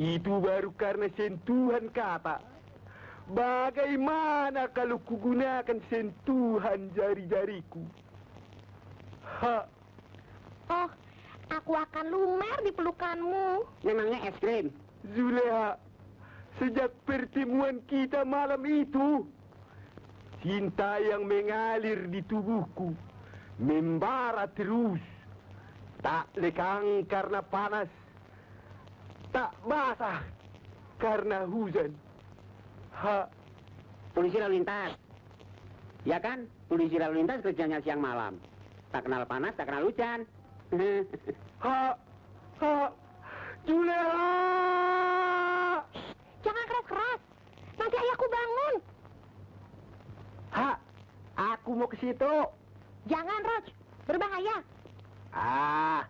Itu baru karena sentuhan kata. Bagaimana kalau kugunakan sentuhan jari-jariku? Ha. Oh, aku akan lumer di pelukanmu. Memangnya es krim? Zuleha, sejak pertemuan kita malam itu, cinta yang mengalir di tubuhku membara terus. Tak lekang karena panas, tak basah karena hujan. Ha. Polisi lalu lintas. Ya kan? Polisi lalu lintas kerjanya siang malam. Tak kenal panas, tak kenal hujan. Ha. Ha. Juleha! Jangan keras-keras, nanti ayahku bangun. Ha. Aku mau ke situ. Jangan, Roj, berbahaya. Ah,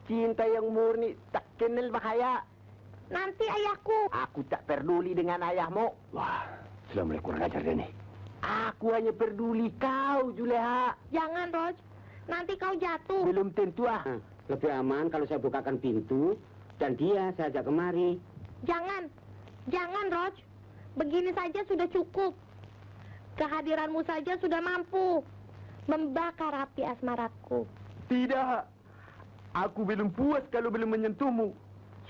cinta yang murni tak kenal bahaya. Nanti ayahku. Aku tak peduli dengan ayahmu. Wah, sudah mulai kurang ajar dia nih. Aku hanya peduli kau, Juleha. Jangan, Roj, nanti kau jatuh. Belum tentu ah. Lebih aman kalau saya bukakan pintu dan dia saya ajak kemari. Jangan, jangan, Roj. Begini saja sudah cukup. Kehadiranmu saja sudah mampu membakar api asmaraku. Tidak. Aku belum puas kalau belum menyentuhmu.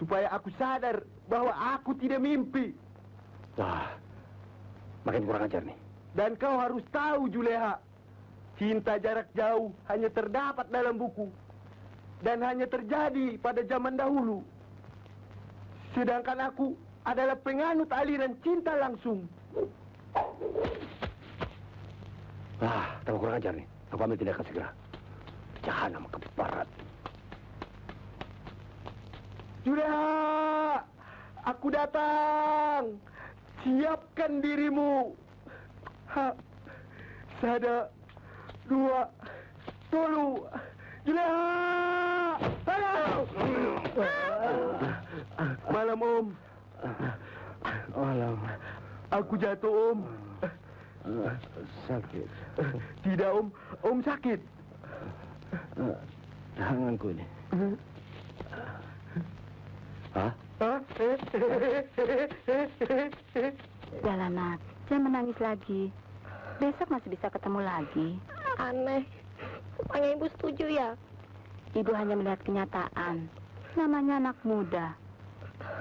Supaya aku sadar bahwa aku tidak mimpi. Wah, makin kurang ajar nih. Dan kau harus tahu, Juleha. Cinta jarak jauh hanya terdapat dalam buku. Dan hanya terjadi pada zaman dahulu. Sedangkan aku adalah penganut aliran cinta langsung. Wah, tambah kurang ajar nih. Aku ambil tindakan segera. Jahanam keparat. Juleha, aku datang. Siapkan dirimu. Ha, sada, dua, tolu. Juleha, halo. Malam, Om. Malam. Aku jatuh, Om. Sakit. Tidak, Om. Om sakit. Tanganku ini. Hah? Jalan, Nat. Jangan menangis lagi. Besok masih bisa ketemu lagi. Aneh. Rupanya ibu setuju ya? Ibu hanya melihat kenyataan. Namanya anak muda.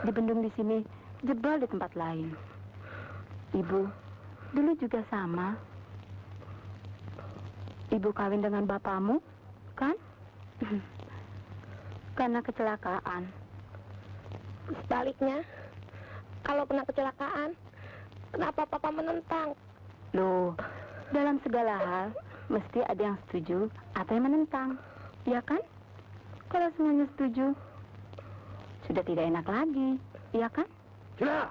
Dibendung di sini, jebol di tempat lain. Ibu, dulu juga sama. Ibu kawin dengan bapakmu, kan? Karena kecelakaan. Sebaliknya, kalau kena kecelakaan, kenapa papa menentang? Loh, dalam segala hal, mesti ada yang setuju atau yang menentang. Ya kan? Kalau semuanya setuju, sudah tidak enak lagi. Ya kan? Sudah.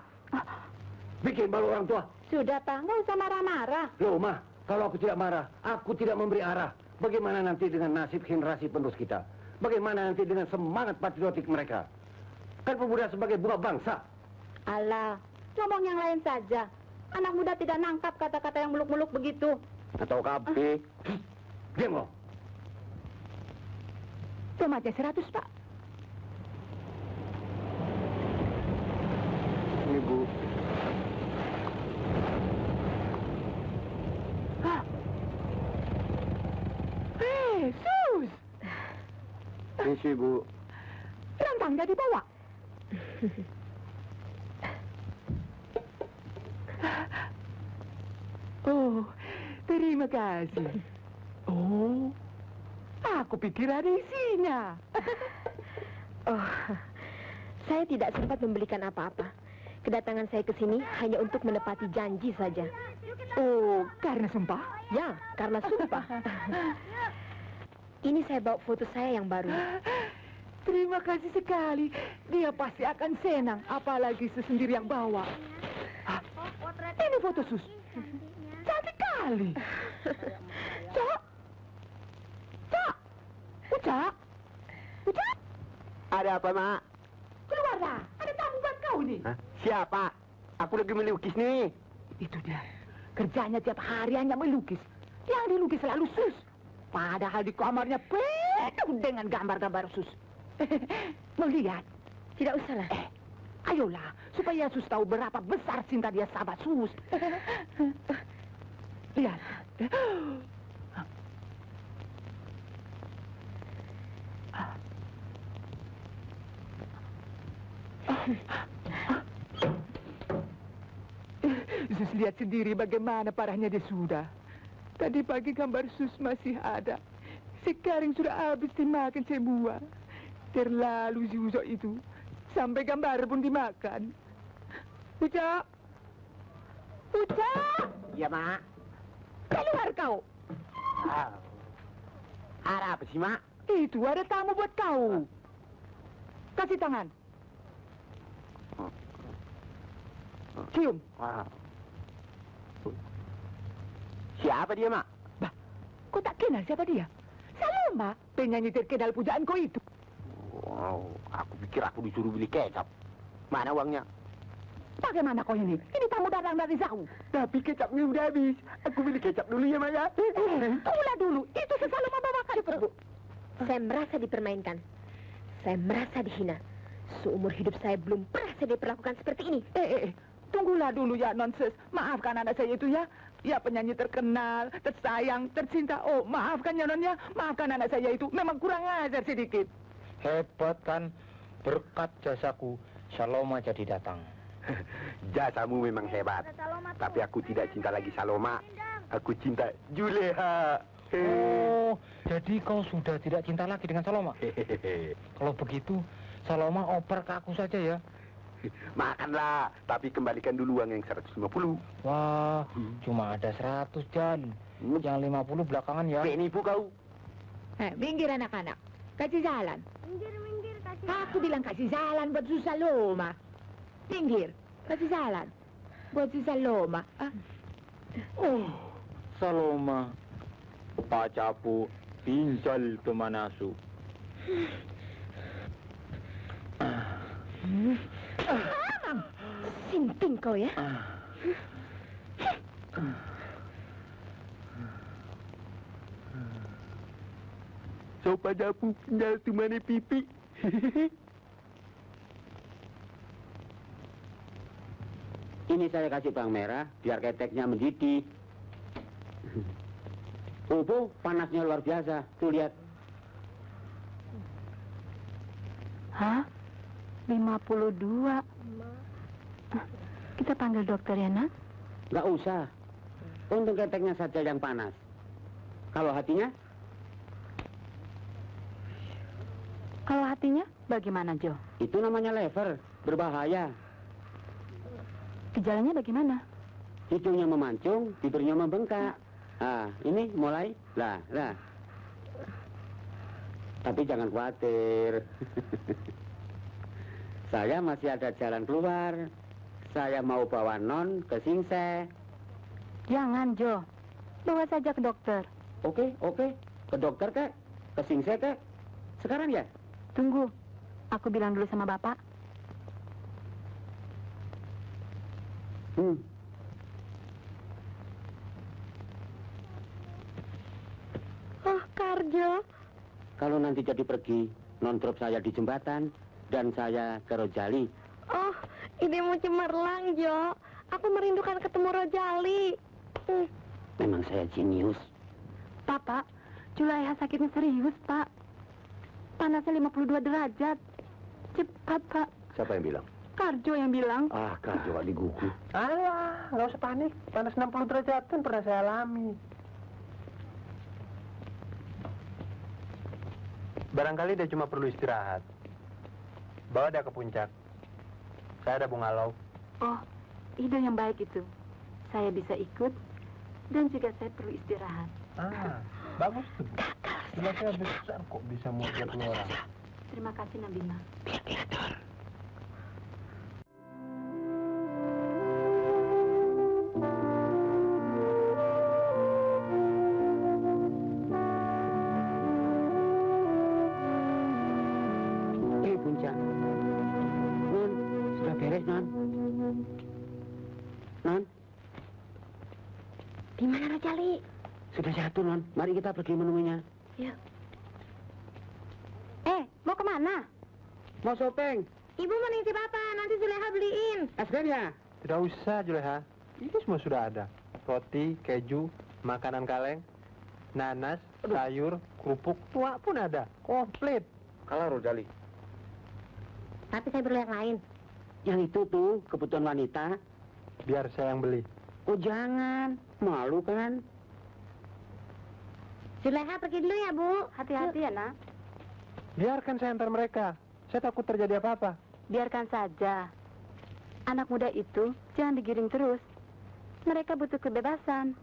Bikin malu orang tua. Sudah, Pak. Nggak usah marah-marah. Loh, Ma, kalau aku tidak marah, aku tidak memberi arah. Bagaimana nanti dengan nasib generasi penerus kita? Bagaimana nanti dengan semangat patriotik mereka? Kan pemuda sebagai bunga bangsa. Alah, ngomong yang lain saja. Anak muda tidak nangkap kata-kata yang muluk-muluk begitu. Atau KB. Diam kau. Tomatnya 100, Pak. Ini, Bu. Yesus! Ini, Bu. Rantangnya dibawa. Oh, terima kasih. Oh, aku pikir ada isinya. Oh, saya tidak sempat membelikan apa-apa. Kedatangan saya ke sini hanya untuk menepati janji saja. Oh, karena sumpah? Ya, karena sumpah. Ini saya bawa foto saya yang baru. Terima kasih sekali. Dia pasti akan senang, apalagi sesendiri yang bawa. Hah? Ini foto Sus. Cantik kali. Cak. Cak. Ucak. Ucak. Ada apa, Mak? Keluar dah. Ada tamu buat kau nih. Hah? Siapa? Aku lagi melukis nih. Itu dia. Kerjanya tiap hari hanya melukis. Yang dilukis selalu Sus. Padahal di kamarnya penuh dengan gambar-gambar Sus. Mau lihat? Tidak usahlah. Ayolah, supaya Sus tahu berapa besar cinta dia sama Sus. Lihat. Sus lihat sendiri bagaimana parahnya dia sudah. Tadi pagi gambar Sus masih ada. Sekarang sudah habis dimakan semua. Terlalu Zuzo itu. Sampai gambar pun dimakan. Ucak! Ucak! Ya, Mak. Keluar kau! Ada apa sih, Mak? Itu ada tamu buat kau. Kasih tangan. Cium. Siapa dia, Mak? Bah, kau tak kenal siapa dia? Saloma, penyanyi terkenal pujaan kau itu. Wow, aku pikir aku disuruh beli kecap. Mana uangnya? Bagaimana kau ini? Ini tamu datang dari jauh. Tapi kecapnya udah habis. Aku beli kecap dulu ya, Mak ya. Tunggulah dulu. Itu si Saloma bawakan. Cukup, Bu. Saya merasa dipermainkan. Saya merasa dihina. Seumur hidup saya belum pernah saya diperlakukan seperti ini. Tunggulah dulu ya, nonses. Maafkan anak saya itu ya. Ya penyanyi terkenal, tersayang, tercinta. Oh, maafkan ya, non ya. Maafkan anak saya itu. Memang kurang ajar sedikit. Hebat kan, berkat jasaku, Saloma jadi datang. Jasamu memang hebat. Tapi aku tidak cinta lagi Saloma. Aku cinta Juleha. Oh, jadi kau sudah tidak cinta lagi dengan Saloma? Kalau begitu, Saloma oper ke aku saja ya. Makanlah, tapi kembalikan dulu uang yang 150. Wah, cuma ada 100, Jan. Yang 50 belakangan ya. Penipu kau. Minggir anak-anak. Kasih jalan. Minggir, kasih. Aku bilang kasih jalan buat si Saloma. Minggir. Kasih jalan. Buat si Saloma. Oh, Saloma. Pacapu, pinjal pemanasu. Sinting kau ya. So padaku pinjal tu mana pipi. Ini saya kasih bawang merah, biar keteknya mendidih. Bu, panasnya luar biasa. Tuh, lihat. Hah? 52. Kita panggil dokter ya, Nak? Nggak usah. Untung keteknya saja yang panas. Kalau hatinya? Kalau hatinya bagaimana, Jo? Itu namanya lever. Berbahaya. Gejalanya bagaimana? Hidungnya memancung, bibirnya membengkak. Ah, ini mulai. Lah. Tapi jangan khawatir. Saya masih ada jalan keluar. Saya mau bawa Non ke Singse. Jangan, Jo. Bawa saja ke dokter. Oke. Ke dokter, Kek. Ke Singse, Kek. Sekarang ya? Tunggu. Aku bilang dulu sama Bapak. Oh, Karjo. Kalau nanti jadi pergi, non-drop saya di jembatan, dan saya ke Rojali. Oh, idemu cemerlang, Jo. Aku merindukan ketemu Rojali. Memang saya jenius. Pak, Julaiha sakitnya serius, Pak. Panasnya 52 derajat. Cepat, Pak. Siapa yang bilang? Karjo yang bilang. Ah, Karjo kali gugu. Alah, nggak usah panik. Panas 60 derajat kan pernah saya alami. Barangkali dia cuma perlu istirahat. Bawa dia ke puncak. Saya ada bungalau. Oh, ide yang baik itu. Saya bisa ikut, dan juga saya perlu istirahat. Ah, bagus tuh. Gelasnya besar kok bisa muat 20 orang. Terima kasih, Nabima. Puncak. Non, sudah beres, Non. Non, Di mana Rojali? sudah satu, Non. Mari kita pergi menemuinya. Yuk. Mau kemana? Mau shopping? Ibu meningsi Papa, nanti Zuleha beliin. Es krim ya? Tidak usah, Juleha. Ini semua sudah ada. Roti, keju, makanan kaleng, nanas, sayur, kerupuk, tua pun ada. Komplit. Kalau Rojali. Tapi saya perlu yang lain. Yang itu tuh, kebutuhan wanita. Biar saya yang beli. Oh, jangan. Malu kan? Zuleha pergi dulu ya, Bu. Hati-hati ya, Nak. Biarkan saya antar mereka. Saya takut terjadi apa-apa. Biarkan saja. Anak muda itu jangan digiring terus. Mereka butuh kebebasan.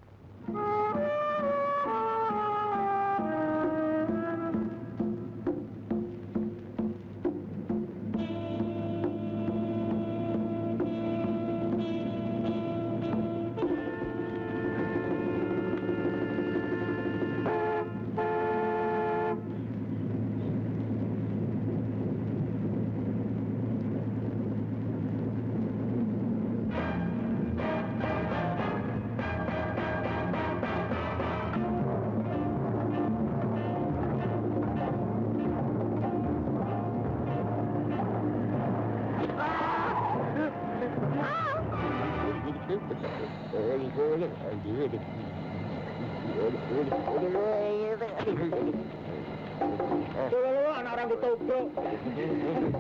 Anak orang ditobrak.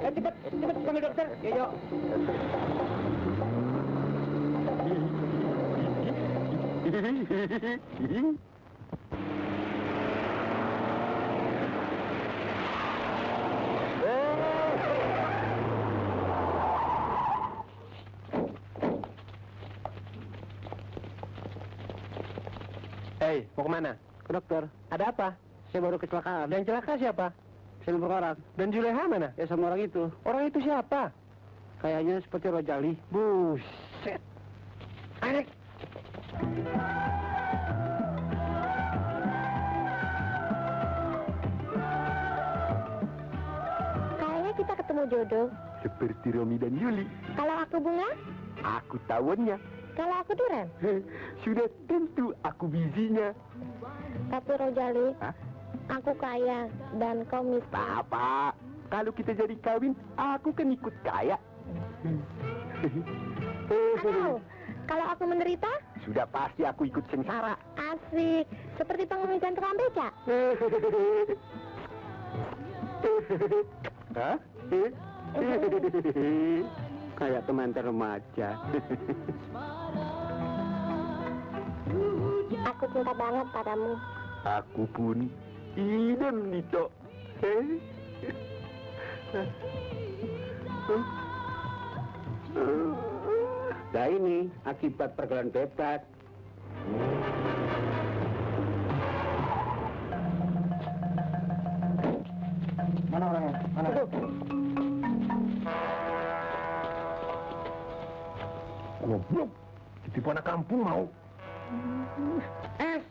Cepet panggil dokter. Ya, yuk. Hei, mau kemana? Ke dokter. Ada apa? Saya baru kecelakaan. Yang celaka siapa? Saya nabrak orang. Dan Juleha mana? Ya sama orang itu. Orang itu siapa? Kayaknya seperti Rojali. Buset. Anek. Kayaknya kita ketemu jodoh. Seperti Romi dan Yuli. Kalau aku bunga, Aku tawonnya. kalau aku durian. Sudah tentu aku bijinya. Tapi Rojali, Hah? aku kaya dan kau miskin. Papa, kalau kita jadi kawin, aku kan ikut kaya. Atau, kalau aku menderita, Sudah pasti aku ikut sengsara. asik. Seperti pengemis dan tukang beca. Hah? Kayak teman remaja. Aku cinta banget padamu. Aku pun idem Nito. Nah ini akibat pergaulan bebas. Mana orangnya? Mana? Goblok. Ditipu anak kampung mau. S.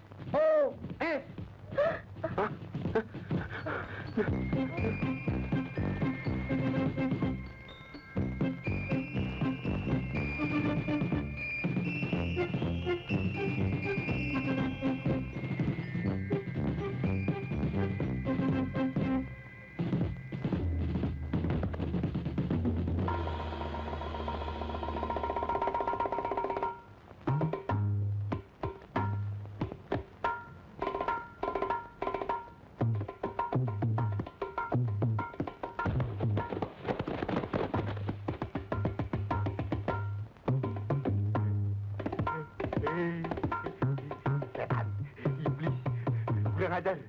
ajar.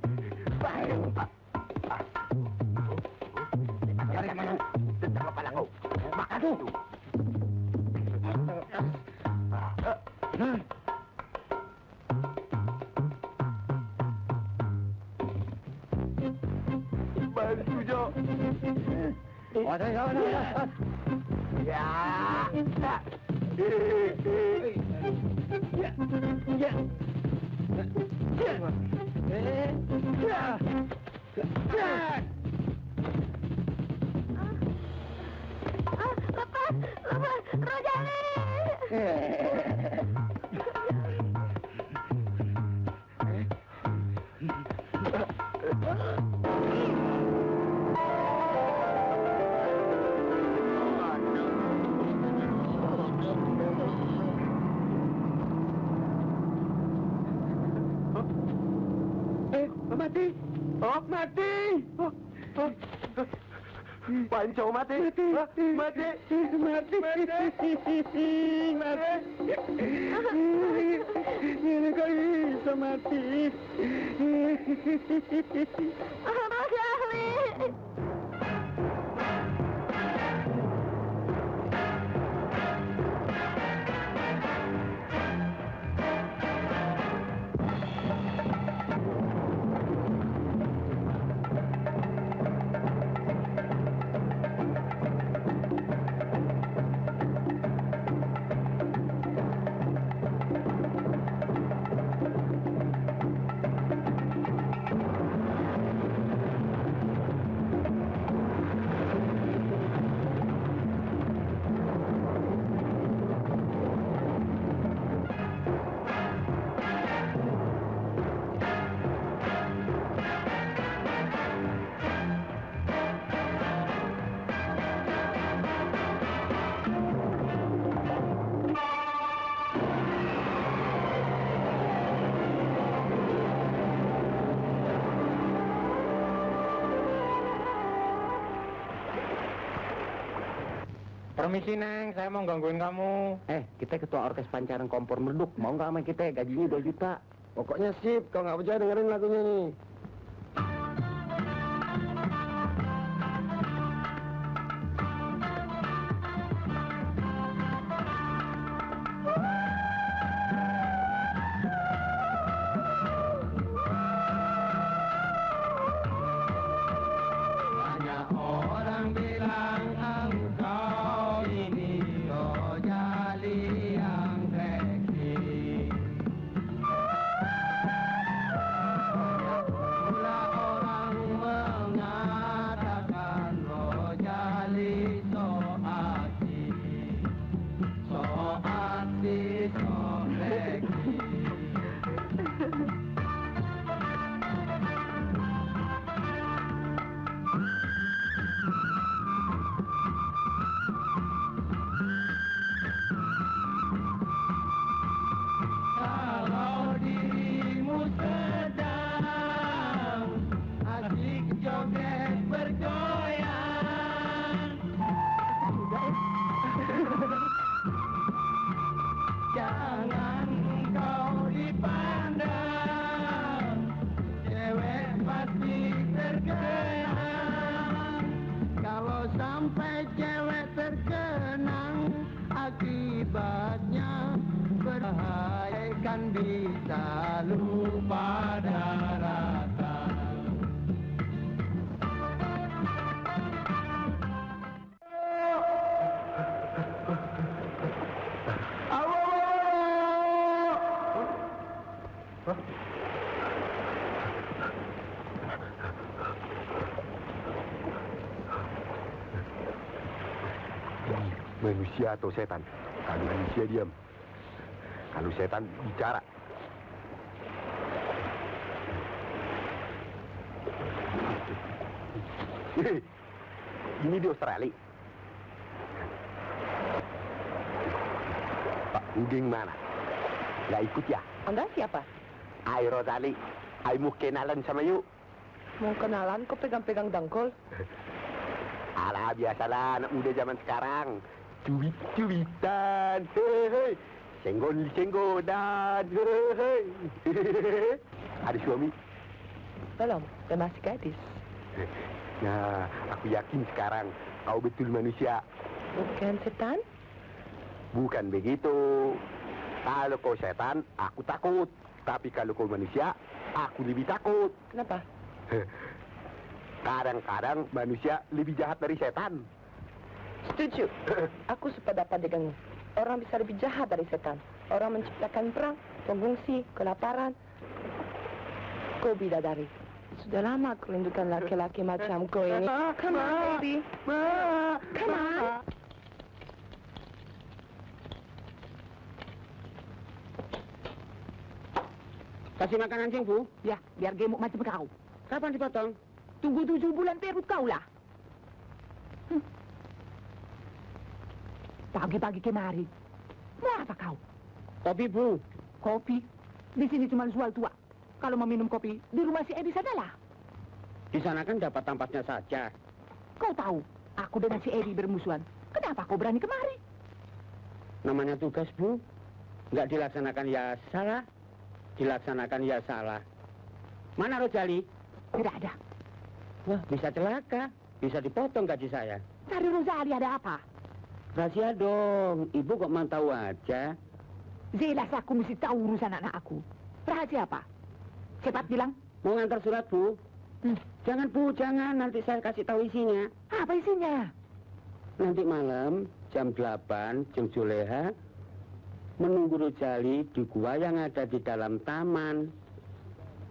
Cari kemana? Tentang kepala kau. Makan tuh. Bantu, Jo. Lepas, Rojali! Mati! Oh, mati! Panco mati! Mati! Mati! Ini kau bisa mati! Rojali! Permisi, Neng. Saya mau gangguin kamu. Kita ketua orkes pancaran kompor meleduk. Mau nggak sama kita? Gajinya 2 juta. Pokoknya sip, kau nggak percaya dengerin lagunya nih. Banyak orang bilang engkau ini Rojali yang seksi. Pula orang mengatakan Rojali so asik, so seksi. Kalau dirimu sedang asik joget bergoyang, jangan kau dipandang, cewek pasti terkenang. Kalau sampai cewek terkenang, akibatnya berbahaya, kan bisa lupa daratan. Manusia atau setan? Kalau manusia diam, kalau setan bicara. Ini di Australia. Pak Uding mana? Nggak ikut ya? Anda siapa? Ay Rosali, ay mau kenalan sama yuk. Mau kenalan kok pegang-pegang dangkol? Alah, biasalah anak muda zaman sekarang. Cuit-cuitan, hei, senggol-senggodan, hei. Ada suami? Belum, saya masih gadis. Nah, aku yakin sekarang kau betul manusia. Bukan setan? Bukan begitu. Kalau kau setan, aku takut. Tapi kalau kau manusia, aku lebih takut. Kenapa? Kadang-kadang manusia lebih jahat dari setan. Setuju. Aku sependapat denganmu. Orang bisa lebih jahat dari setan. Orang menciptakan perang, pengungsi, kelaparan. Kau bidadari. Sudah lama aku rindukan laki-laki macam kau ini. Come on, baby. Come on. Kasih makan anjing, Bu. Ya, biar gemuk macam kau. Kapan dipotong? Tunggu 7 bulan perut kau lah. Pagi-pagi kemari. Mau apa kau? Kopi, Bu. Kopi? Di sini cuma jual tua. Kalau mau minum kopi, di rumah si Edi sanalah. Di sana kan dapat tampasnya saja. Kau tahu, aku dengan si Edi bermusuhan. Kenapa kau berani kemari? Namanya tugas, Bu. Nggak dilaksanakan ya salah. Dilaksanakan ya salah. Mana Rojali? Tidak ada. Wah, bisa celaka. Bisa dipotong gaji saya. Cari Rosali ada apa? Rahasia dong. Ibu kok mau tahu aja? Jelas aku mesti tahu urusan anak aku. Rahasia apa? Cepat bilang. Mau ngantar surat, Bu? Jangan, Bu, jangan. Nanti saya kasih tahu isinya. Apa isinya? Nanti malam, jam 8, Jeng Juleha menunggu Rojali di gua yang ada di dalam taman.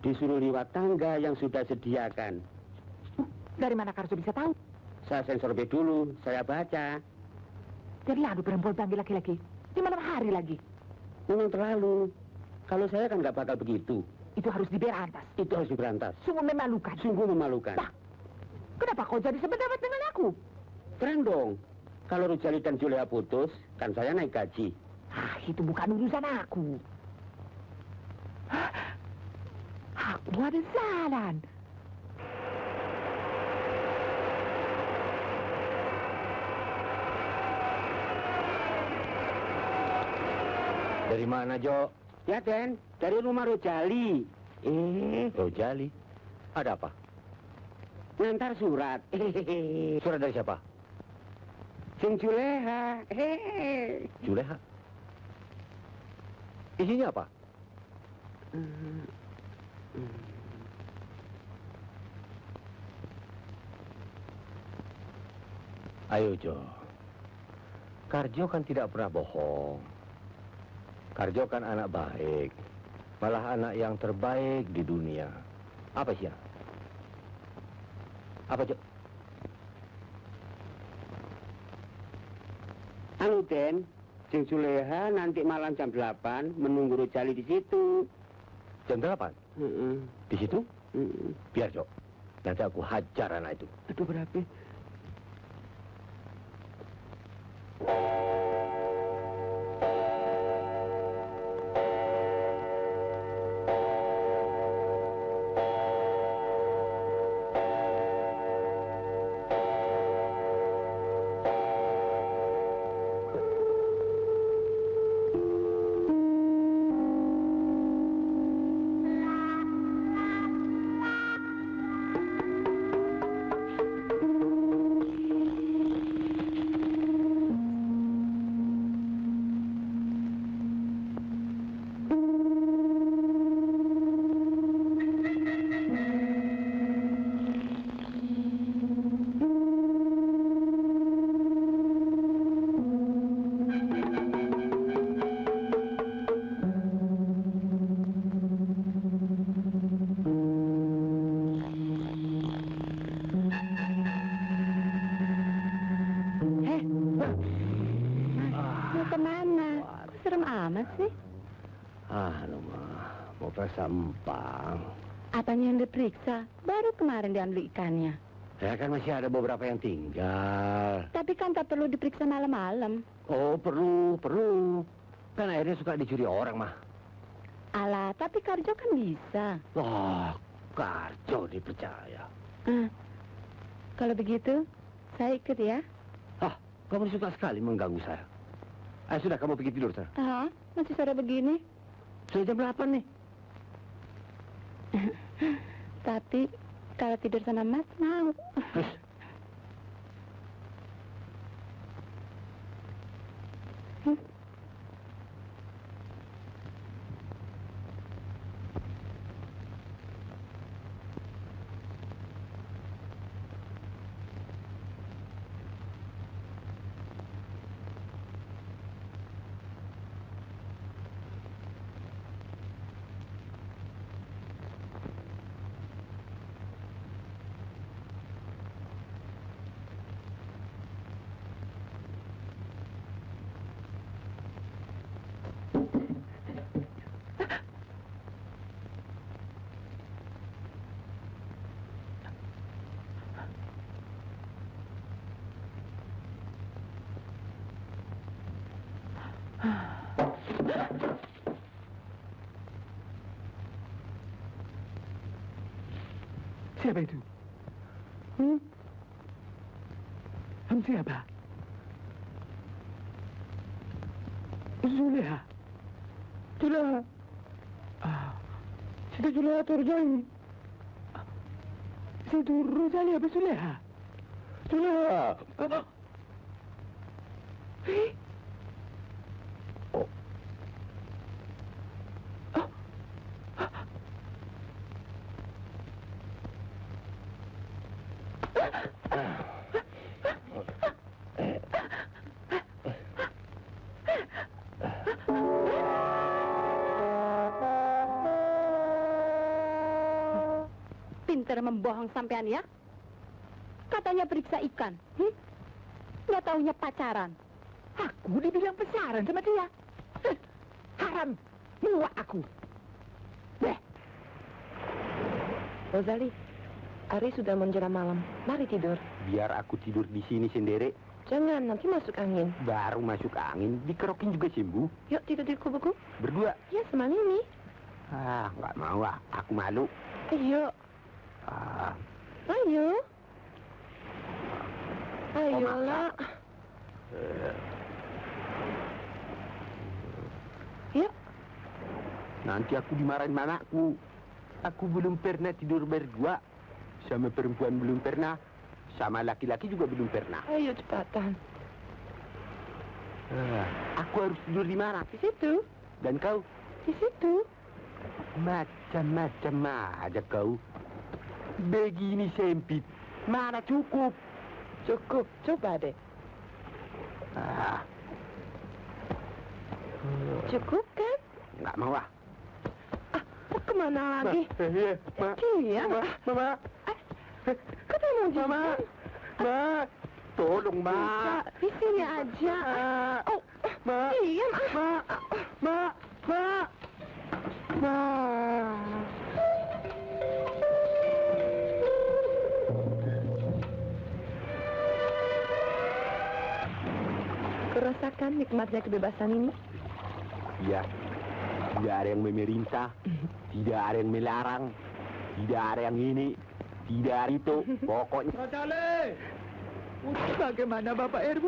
Disuruh lewat tangga yang sudah sediakan. Dari mana Karso bisa tahu? Saya sensor B dulu, saya baca. Terlalu perempuan panggil laki-laki. Di malam hari lagi. Memang terlalu. Kalau saya kan nggak bakal begitu. Itu harus diberantas. Itu harus diberantas. Sungguh memalukan. Sungguh memalukan. Bah, kenapa kau jadi sependapat dengan aku? Keren dong. Kalau Rojali dan Juleha putus, kan saya naik gaji. Ah, itu bukan urusan aku. Aku ada jalan. Dari mana, Jo? Ya, Den. Dari rumah Rojali. Rojali? Ada apa? Ngantar surat. Surat dari siapa? Jeng Juleha. Juleha? Isinya apa? Ayo, Jo. Karjo kan tidak pernah bohong. Karjo kan anak baik. Malah anak yang terbaik di dunia. Apa sih? Apa, Jo? Anu, Den. Jeng Juleha nanti malam jam 8 menunggu Rojali di situ. Jam 8? Di situ? Biar, Jo. Nanti aku hajar anak itu. Aduh, berapa? Empang. Apanya yang diperiksa? Baru kemarin diambil ikannya. Ya kan masih ada beberapa yang tinggal. Tapi kan tak perlu diperiksa malam-malam. Oh, perlu. Kan akhirnya suka dicuri orang, mah. Alah, tapi Karjo kan bisa. Wah, Karjo dipercaya. Kalau begitu, saya ikut ya. Kamu suka sekali mengganggu saya. Sudah, kamu pergi tidur, sana. Masih sore begini. Sudah jam 8 nih. Tapi kalau tidur sama Mas mau. Siapa itu? Siapa? Zuleha. Zuleha. Situ Zuleha Turjai. Situ Rosalia apa Zuleha? Zuleha. Pinter membohong sampean ya. Katanya periksa ikan. Nggak taunya pacaran. Aku dibilang pacaran sama dia. Haram. Muak aku. Rosali, Ari sudah menjelang malam. Mari tidur. Biar aku tidur di sini sendiri. Jangan, nanti masuk angin. Baru masuk angin, dikerokin juga sembuh. Yuk tidur di kubuku. Berdua. Ya, sama Mimi. Nggak mau aku malu. Ayo. Ayo. Ayolah. Yuk. Nanti aku dimarahin mamaku. Aku belum pernah tidur berdua. Sama perempuan belum pernah. Sama laki-laki juga belum pernah. Ayo cepatan. Aku harus tidur di mana? Di situ. Dan kau? Di situ. Macam-macam aja kau. Begini sempit. Mana cukup? Cukup. Coba deh. Cukup kan? Nggak mau ah. Kemana lagi? Iya. Mama. Ketemu Mama. Ma. Tolong, Ma. Di sini aja. Oh, diam. Ma. Kerasakan nikmatnya kebebasan ini? Iya. Tidak ada yang memerintah, tidak ada yang melarang, tidak ada yang ini, tidak ada itu. Pokoknya. Rosale! Bagaimana Bapak RW?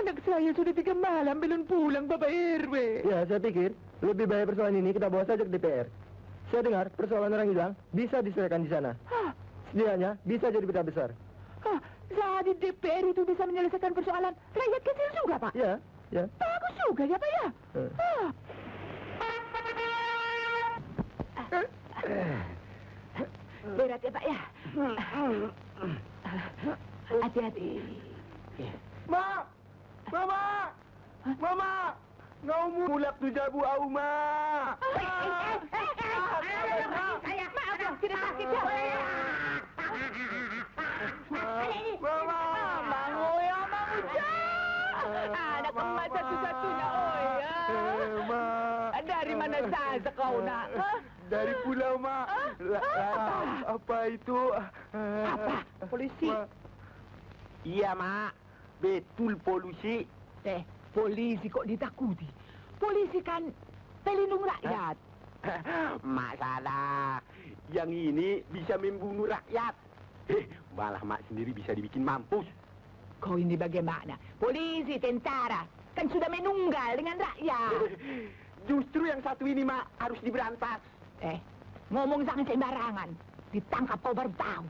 Anak saya sudah 3 malam belum pulang Bapak RW. Ya, saya pikir lebih baik persoalan ini kita bawa saja ke DPR. Saya dengar persoalan orang hilang bisa diselesaikan di sana. Setidaknya bisa jadi berita besar. Jadi DPR itu bisa menyelesaikan persoalan rakyat kecil juga, Pak? Ya. Bagus juga ya, Pak ya? Berat ya, Pak ya? Hati-hati. Mama! Ngau mulak tu jabu au, Ma! Maaf, tidak sakit ya? Mama! Anak emas satu-satunya, dari mana saja kau nak? Dari pulau, Ma. Apa itu? Apa? Polisi? Iya, Ma. Betul polisi. Polisi kok ditakuti? Polisi kan pelindung rakyat. Masalah. Yang ini bisa membunuh rakyat. Malah Mak sendiri bisa dibikin mampus. Kau ini bagaimana? Polisi, tentara, kan sudah menunggal dengan rakyat. Justru yang satu ini, Mak, harus diberantas. Ngomong jangan sembarangan. ditangkap kau baru tahu.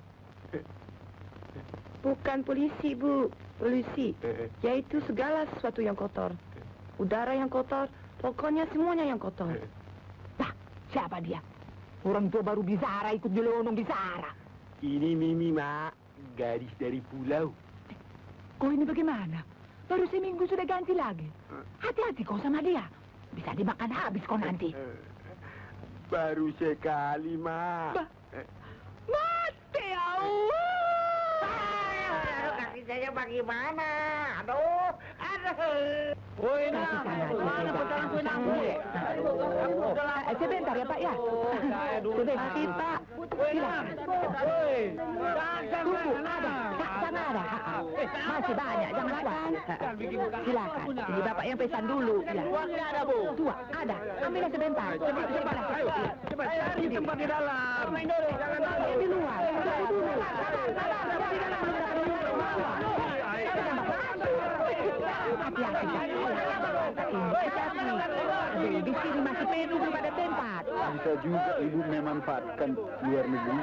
Bukan polisi, Bu. Polisi, yaitu segala sesuatu yang kotor. Udara yang kotor, pokoknya semuanya yang kotor. Bah, siapa dia? Orang tua baru Bizara ikut jelonong Bizara. Ini Mimi, Mak. Gadis dari pulau. Kau ini bagaimana? Baru seminggu sudah ganti lagi. Hati-hati kau sama dia. Bisa dimakan habis kau nanti. Baru sekali, Mak. Mati Allah! Kaki saya bagaimana? Aduh. Woi, nah, mana putaran tunang gue? Sebentar ya Pak ya. Sebentar Pak. Silakan. Tunggu, ada. Sana ada. Masih banyak, jangan khawatir. Silakan. Ini Bapak yang pesan dulu. Ya. Ada, Bu. Tua, ada. Ambilnya sebentar. Cepat. Cepat, cari tempat di dalam. Main dulu. Di luar. Di sini masih penuh belum ada tempat. Bisa juga Ibu memanfaatkan luar negeri.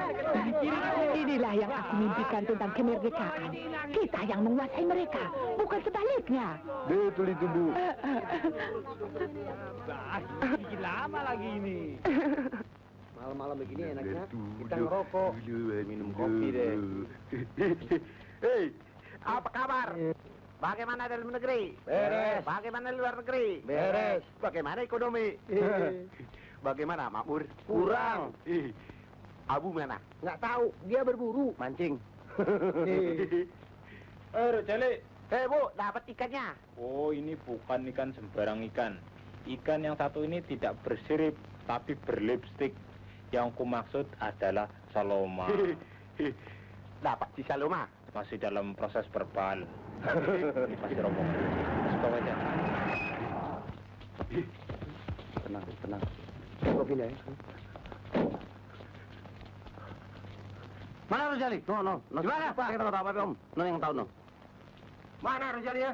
Inilah yang aku mimpikan tentang kemerdekaan. Kita yang menguasai mereka, bukan sebaliknya. Betul itu, Bu. Bikin lama lagi ini. Malam-malam begini enaknya kita ngerokok, minum kopi deh. Hei, apa kabar? Bagaimana dalam negeri? Beres. Bagaimana luar negeri? Beres. Bagaimana ekonomi? Bagaimana makmur? Kurang. Abu mana? Nggak tahu, dia berburu. Mancing. Rojali. Bu, dapat ikannya. Oh, ini bukan ikan sembarang ikan. Ikan yang satu ini tidak bersirip, tapi berlipstik. Yang ku maksud adalah Saloma. Dapat si Saloma. Masih dalam proses verbal. Ini pasti rombongan. Bawa aja. Tenang. Kopi ya. Mana Rojali? No. Gimana? Pak, kita tahu apa, Om? No yang tahu, no. Mana Rojali ya?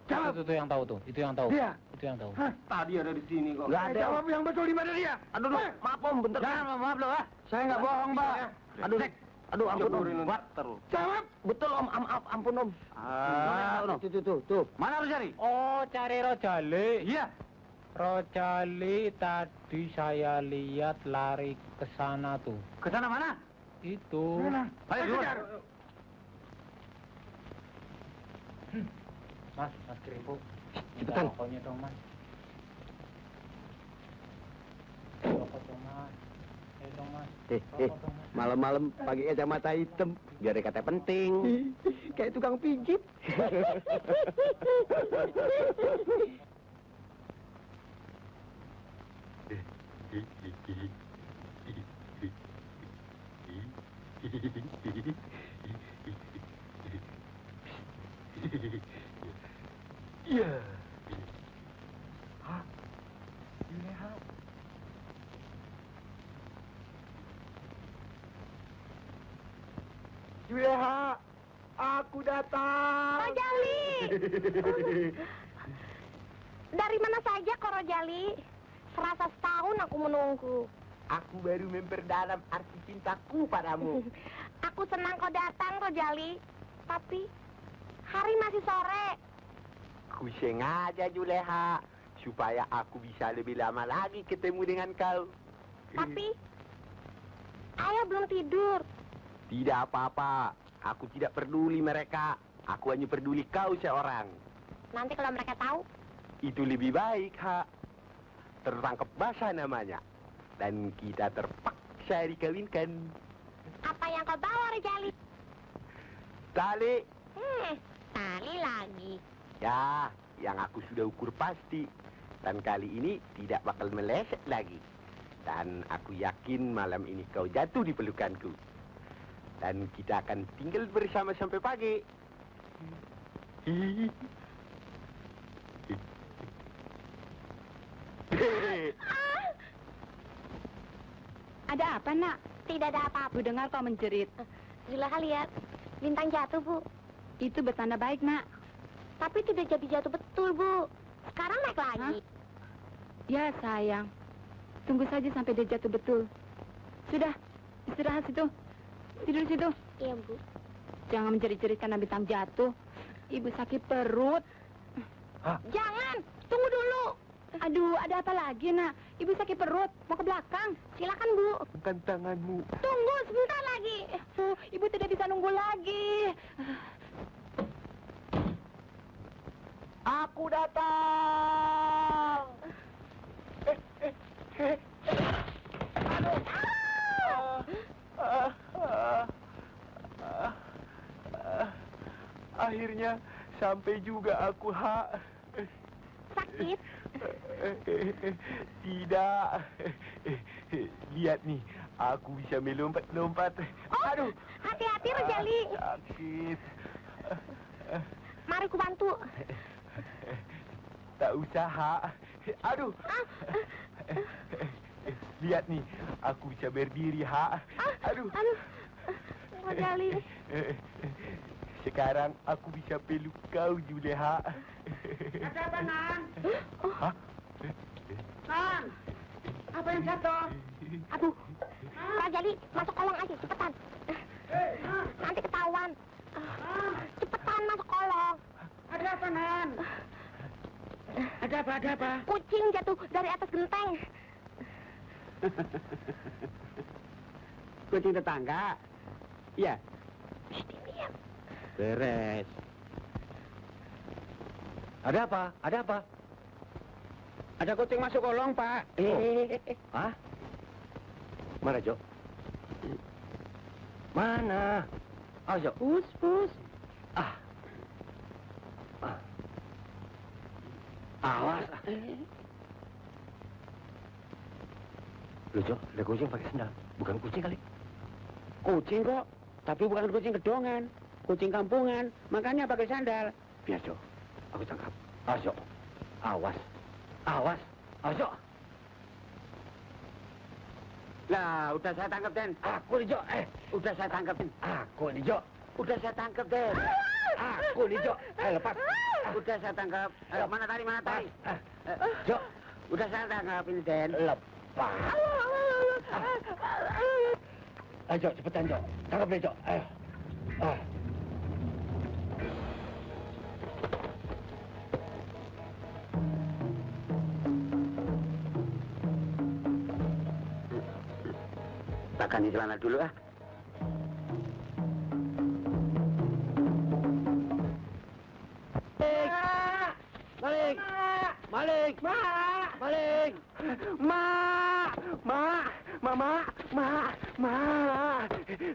Jawab. Itu yang tahu tuh. Itu yang tahu. Dia? Itu yang tahu. Tadi ada di sini kok. Nggak ada. Jawab yang betul di mana dia? Aduh, maaf Om, bentar. Maaf loh, saya nggak bohong, Mbak. Aduh, ampun Om. Jawab. Betul Om, ampun Om. Tuh. Mana Rojali? Oh, cari Rojali. Iya. Rojali tadi saya lihat lari ke sana tuh. Ke sana mana? Itu. Ayo kejar. Mas Keribu. Cepetan. Rokoknya dong, Mas. Rokok dong, Mas. Ayo dong, Mas. Rokok dong, Mas. Malam-malam pakai kacamata hitam. Biar kata penting. Kayak tukang pijit. Iya. Juleha, aku datang. Rojali! Dari mana saja kok Rojali? Serasa setahun aku menunggu. Aku baru memperdalam arti cintaku padamu. Aku senang kau datang Rojali. Tapi hari masih sore. Ku sengaja Juleha, supaya aku bisa lebih lama lagi ketemu dengan kau. Tapi ayah belum tidur. Tidak apa-apa, aku tidak peduli mereka. Aku hanya peduli kau seorang. Nanti kalau mereka tahu, Itu lebih baik, Ha. Tertangkap basah namanya. Dan kita terpaksa dikawinkan. apa yang kau bawa Rojali? Tali. Tali lagi. Ya, yang aku sudah ukur pasti. Dan kali ini tidak bakal meleset lagi. Dan aku yakin malam ini kau jatuh di pelukanku. Dan kita akan tinggal bersama sampai pagi. Ada apa nak? Tidak ada apa-apa. Bu dengar kau menjerit. Zulaha lihat, bintang jatuh Bu. Itu bertanda baik, nak. Tapi tidak jadi jatuh betul Bu. Sekarang naik lagi. Ya sayang, tunggu saja sampai dia jatuh betul. Sudah, Istirahat situ. Tidur situ. Iya, Bu. Jangan menjerit-jerit karena bintang jatuh. Ibu sakit perut. Hah? Jangan, tunggu dulu. Aduh, ada apa lagi, Nak? Ibu sakit perut, mau ke belakang. Silakan, Bu. Bukan tanganmu. Tunggu sebentar lagi. Ibu tidak bisa nunggu lagi. Aku datang. Akhirnya sampai juga aku, Ha. Sakit? Tidak. Lihat nih, aku bisa melompat-lompat. Aduh. Hati-hati, Rojali. Sakit. Mari ku bantu. Tak usah, Ha. Aduh. Lihat nih, aku bisa berdiri, Ha. Aduh. Aduh. Rojali. Sekarang aku bisa peluk kau, Juleha. Ada apa, Nan? Hah? Nan, apa yang jatuh? Aduh. Rojali, masuk kolong aja, cepetan. Nanti ketahuan. Cepetan masuk kolong. Ada apa, Nan? Ada apa? Kucing jatuh dari atas genteng. Kucing tetangga? Iya. Diam. Beres. Ada apa? Ada apa? Ada kucing masuk kolong, Pak. Hah? Mana, Jo? Mana? Oh, Jo. Pus. Ah. Awas. Loh, Jo, ada kucing pakai sendal. Bukan kucing kali. Kucing kok, tapi bukan kucing kedongan. Kucing kampungan, makanya pakai sandal. Biar, Jo. Aku tangkap. Awas, Jo. Awas. Awas. Awas, Jo. Lah, udah saya tangkap, Den. Aku nih, Jo. Udah saya tangkap, Den. Aku nih, Jo. Udah saya tangkap, Den. Aku nih, Jo. Lepas. Udah saya tangkap. Ayo, mana tadi? Jo. Udah saya tangkap ini, Den. Lepas. Ayo, Jo. Cepetan, Jo. Tangkap deh, Jo. Ayo. Ganti celana dulu, ah. Malik! Malik! Malik! Ma.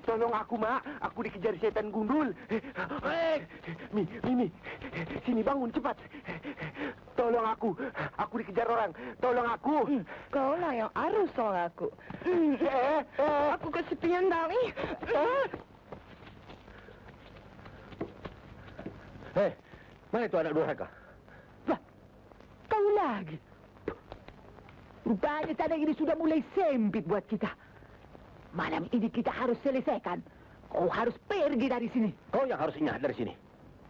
Tolong aku, Ma. Aku dikejar setan gundul. Malik! Mimi, sini bangun cepat. Tolong aku. Aku dikejar orang. Tolong aku. Kau lah yang harus tolong aku. Aku kesepian, Dami. Mana itu anak durhaka? Lah, kau lagi. Rupanya tanah ini sudah mulai sempit buat kita. Malam ini kita harus selesaikan. Kau harus pergi dari sini. Kau yang harus ingat dari sini.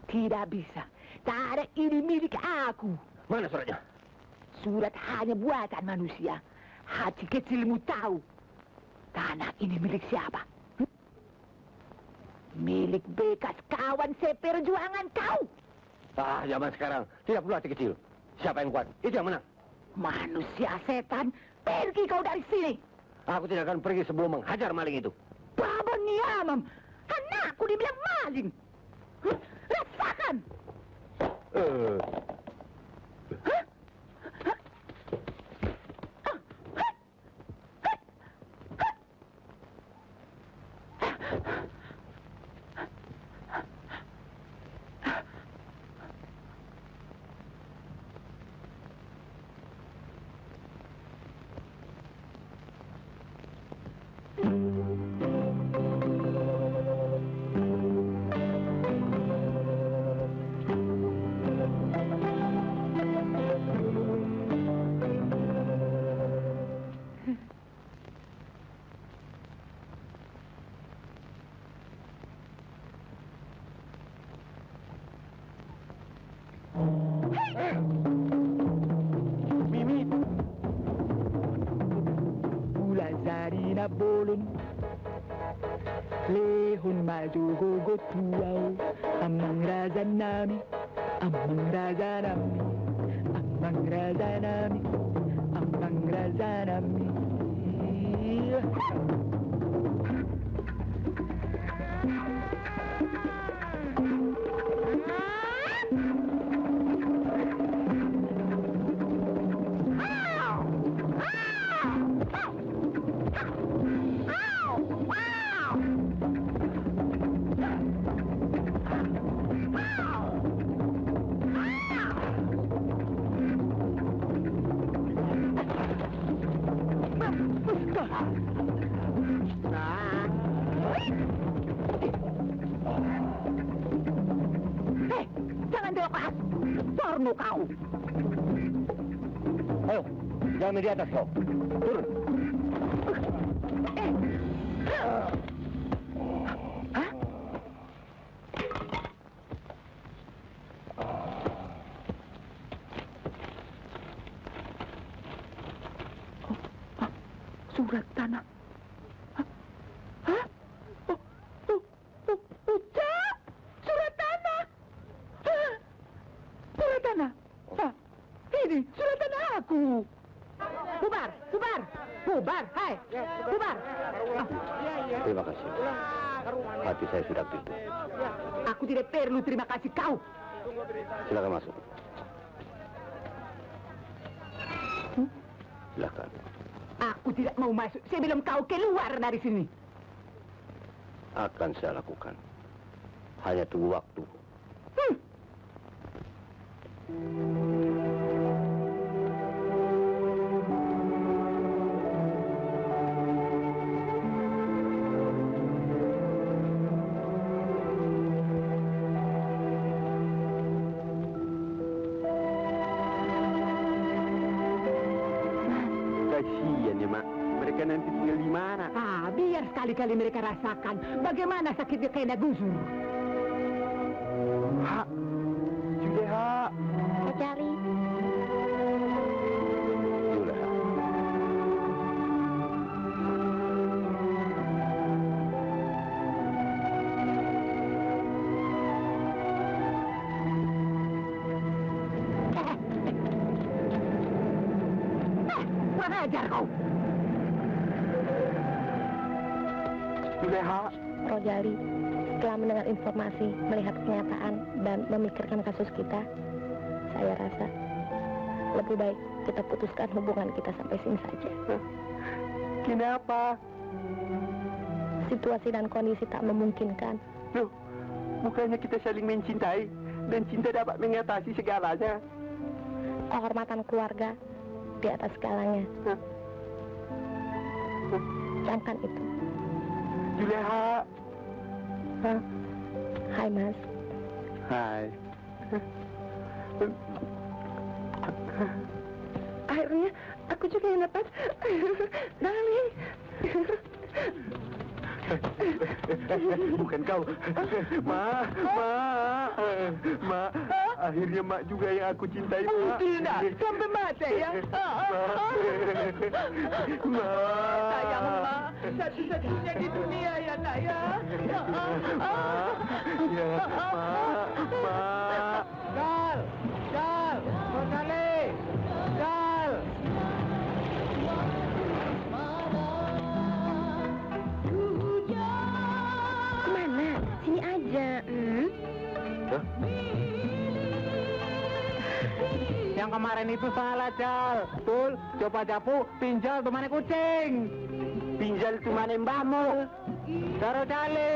Tidak bisa. Tanah ini milik aku. Mana suratnya? Surat hanya buatan manusia. Hati kecilmu tahu. Tanah ini milik siapa? Milik bekas kawan seperjuangan kau. Zaman sekarang tidak perlu hati kecil. Siapa yang kuat? Itu yang menang. Manusia setan, pergi kau dari sini. Aku tidak akan pergi sebelum menghajar maling itu. Babon Niamam, anakku dibilang maling. Rasakan. Bulan Zarina Bolon Lehun maju gogot tuau, amang raja nami, amang raja nami, amang raja nami, amang raja nami. Jangan dilepas! Porno kau! Ayo, jangan di atas kau. Turun. Hah? Surat tanah. Hah? Cak! Surat tanah! Surat tanah! Hah? Ini surat tanah aku! Bubar! Bubar! Bubar! Hai! Bubar! Terima kasih. Hati saya sudah tutup. Aku tidak perlu terima kasih kau. Silakan masuk. Silakan. Aku tidak mau masuk sebelum kau keluar dari sini. Akan saya lakukan. Hanya tunggu waktu. Kasihan ya, Mak. Mereka nanti tinggal di mana? Biar sekali-kali mereka rasakan bagaimana sakitnya kena gusur. Hak. Juleha. Saya cari. Juleha. Kurang ajar kau. Juleha. Rojali, setelah mendengar informasi, melihat kenyataan, dan memikirkan kasus kita, saya rasa lebih baik kita putuskan hubungan kita sampai sini saja. Kenapa? Situasi dan kondisi tak memungkinkan. Loh, bukannya kita saling mencintai dan cinta dapat mengatasi segalanya? Kehormatan keluarga di atas segalanya. Camkan itu. Juleha. Hai, Mas. Hai. Akhirnya aku juga yang dapat. Darling. Bukan kau. Ma. Akhirnya Mak juga yang aku cintai, Mak. Tidak, sampai mati ya. Ma. Sayang, Ma. Satu-satunya di dunia ya, nak ya. Ya, Ma. Gal! Gal! Rojali! Gal! Kemana? Sini aja. Yang kemarin itu salah, Cal. Betul, coba japu, pinjal tuh mana kucing. Pinjal tu mana mbahmu? Taruh Cali.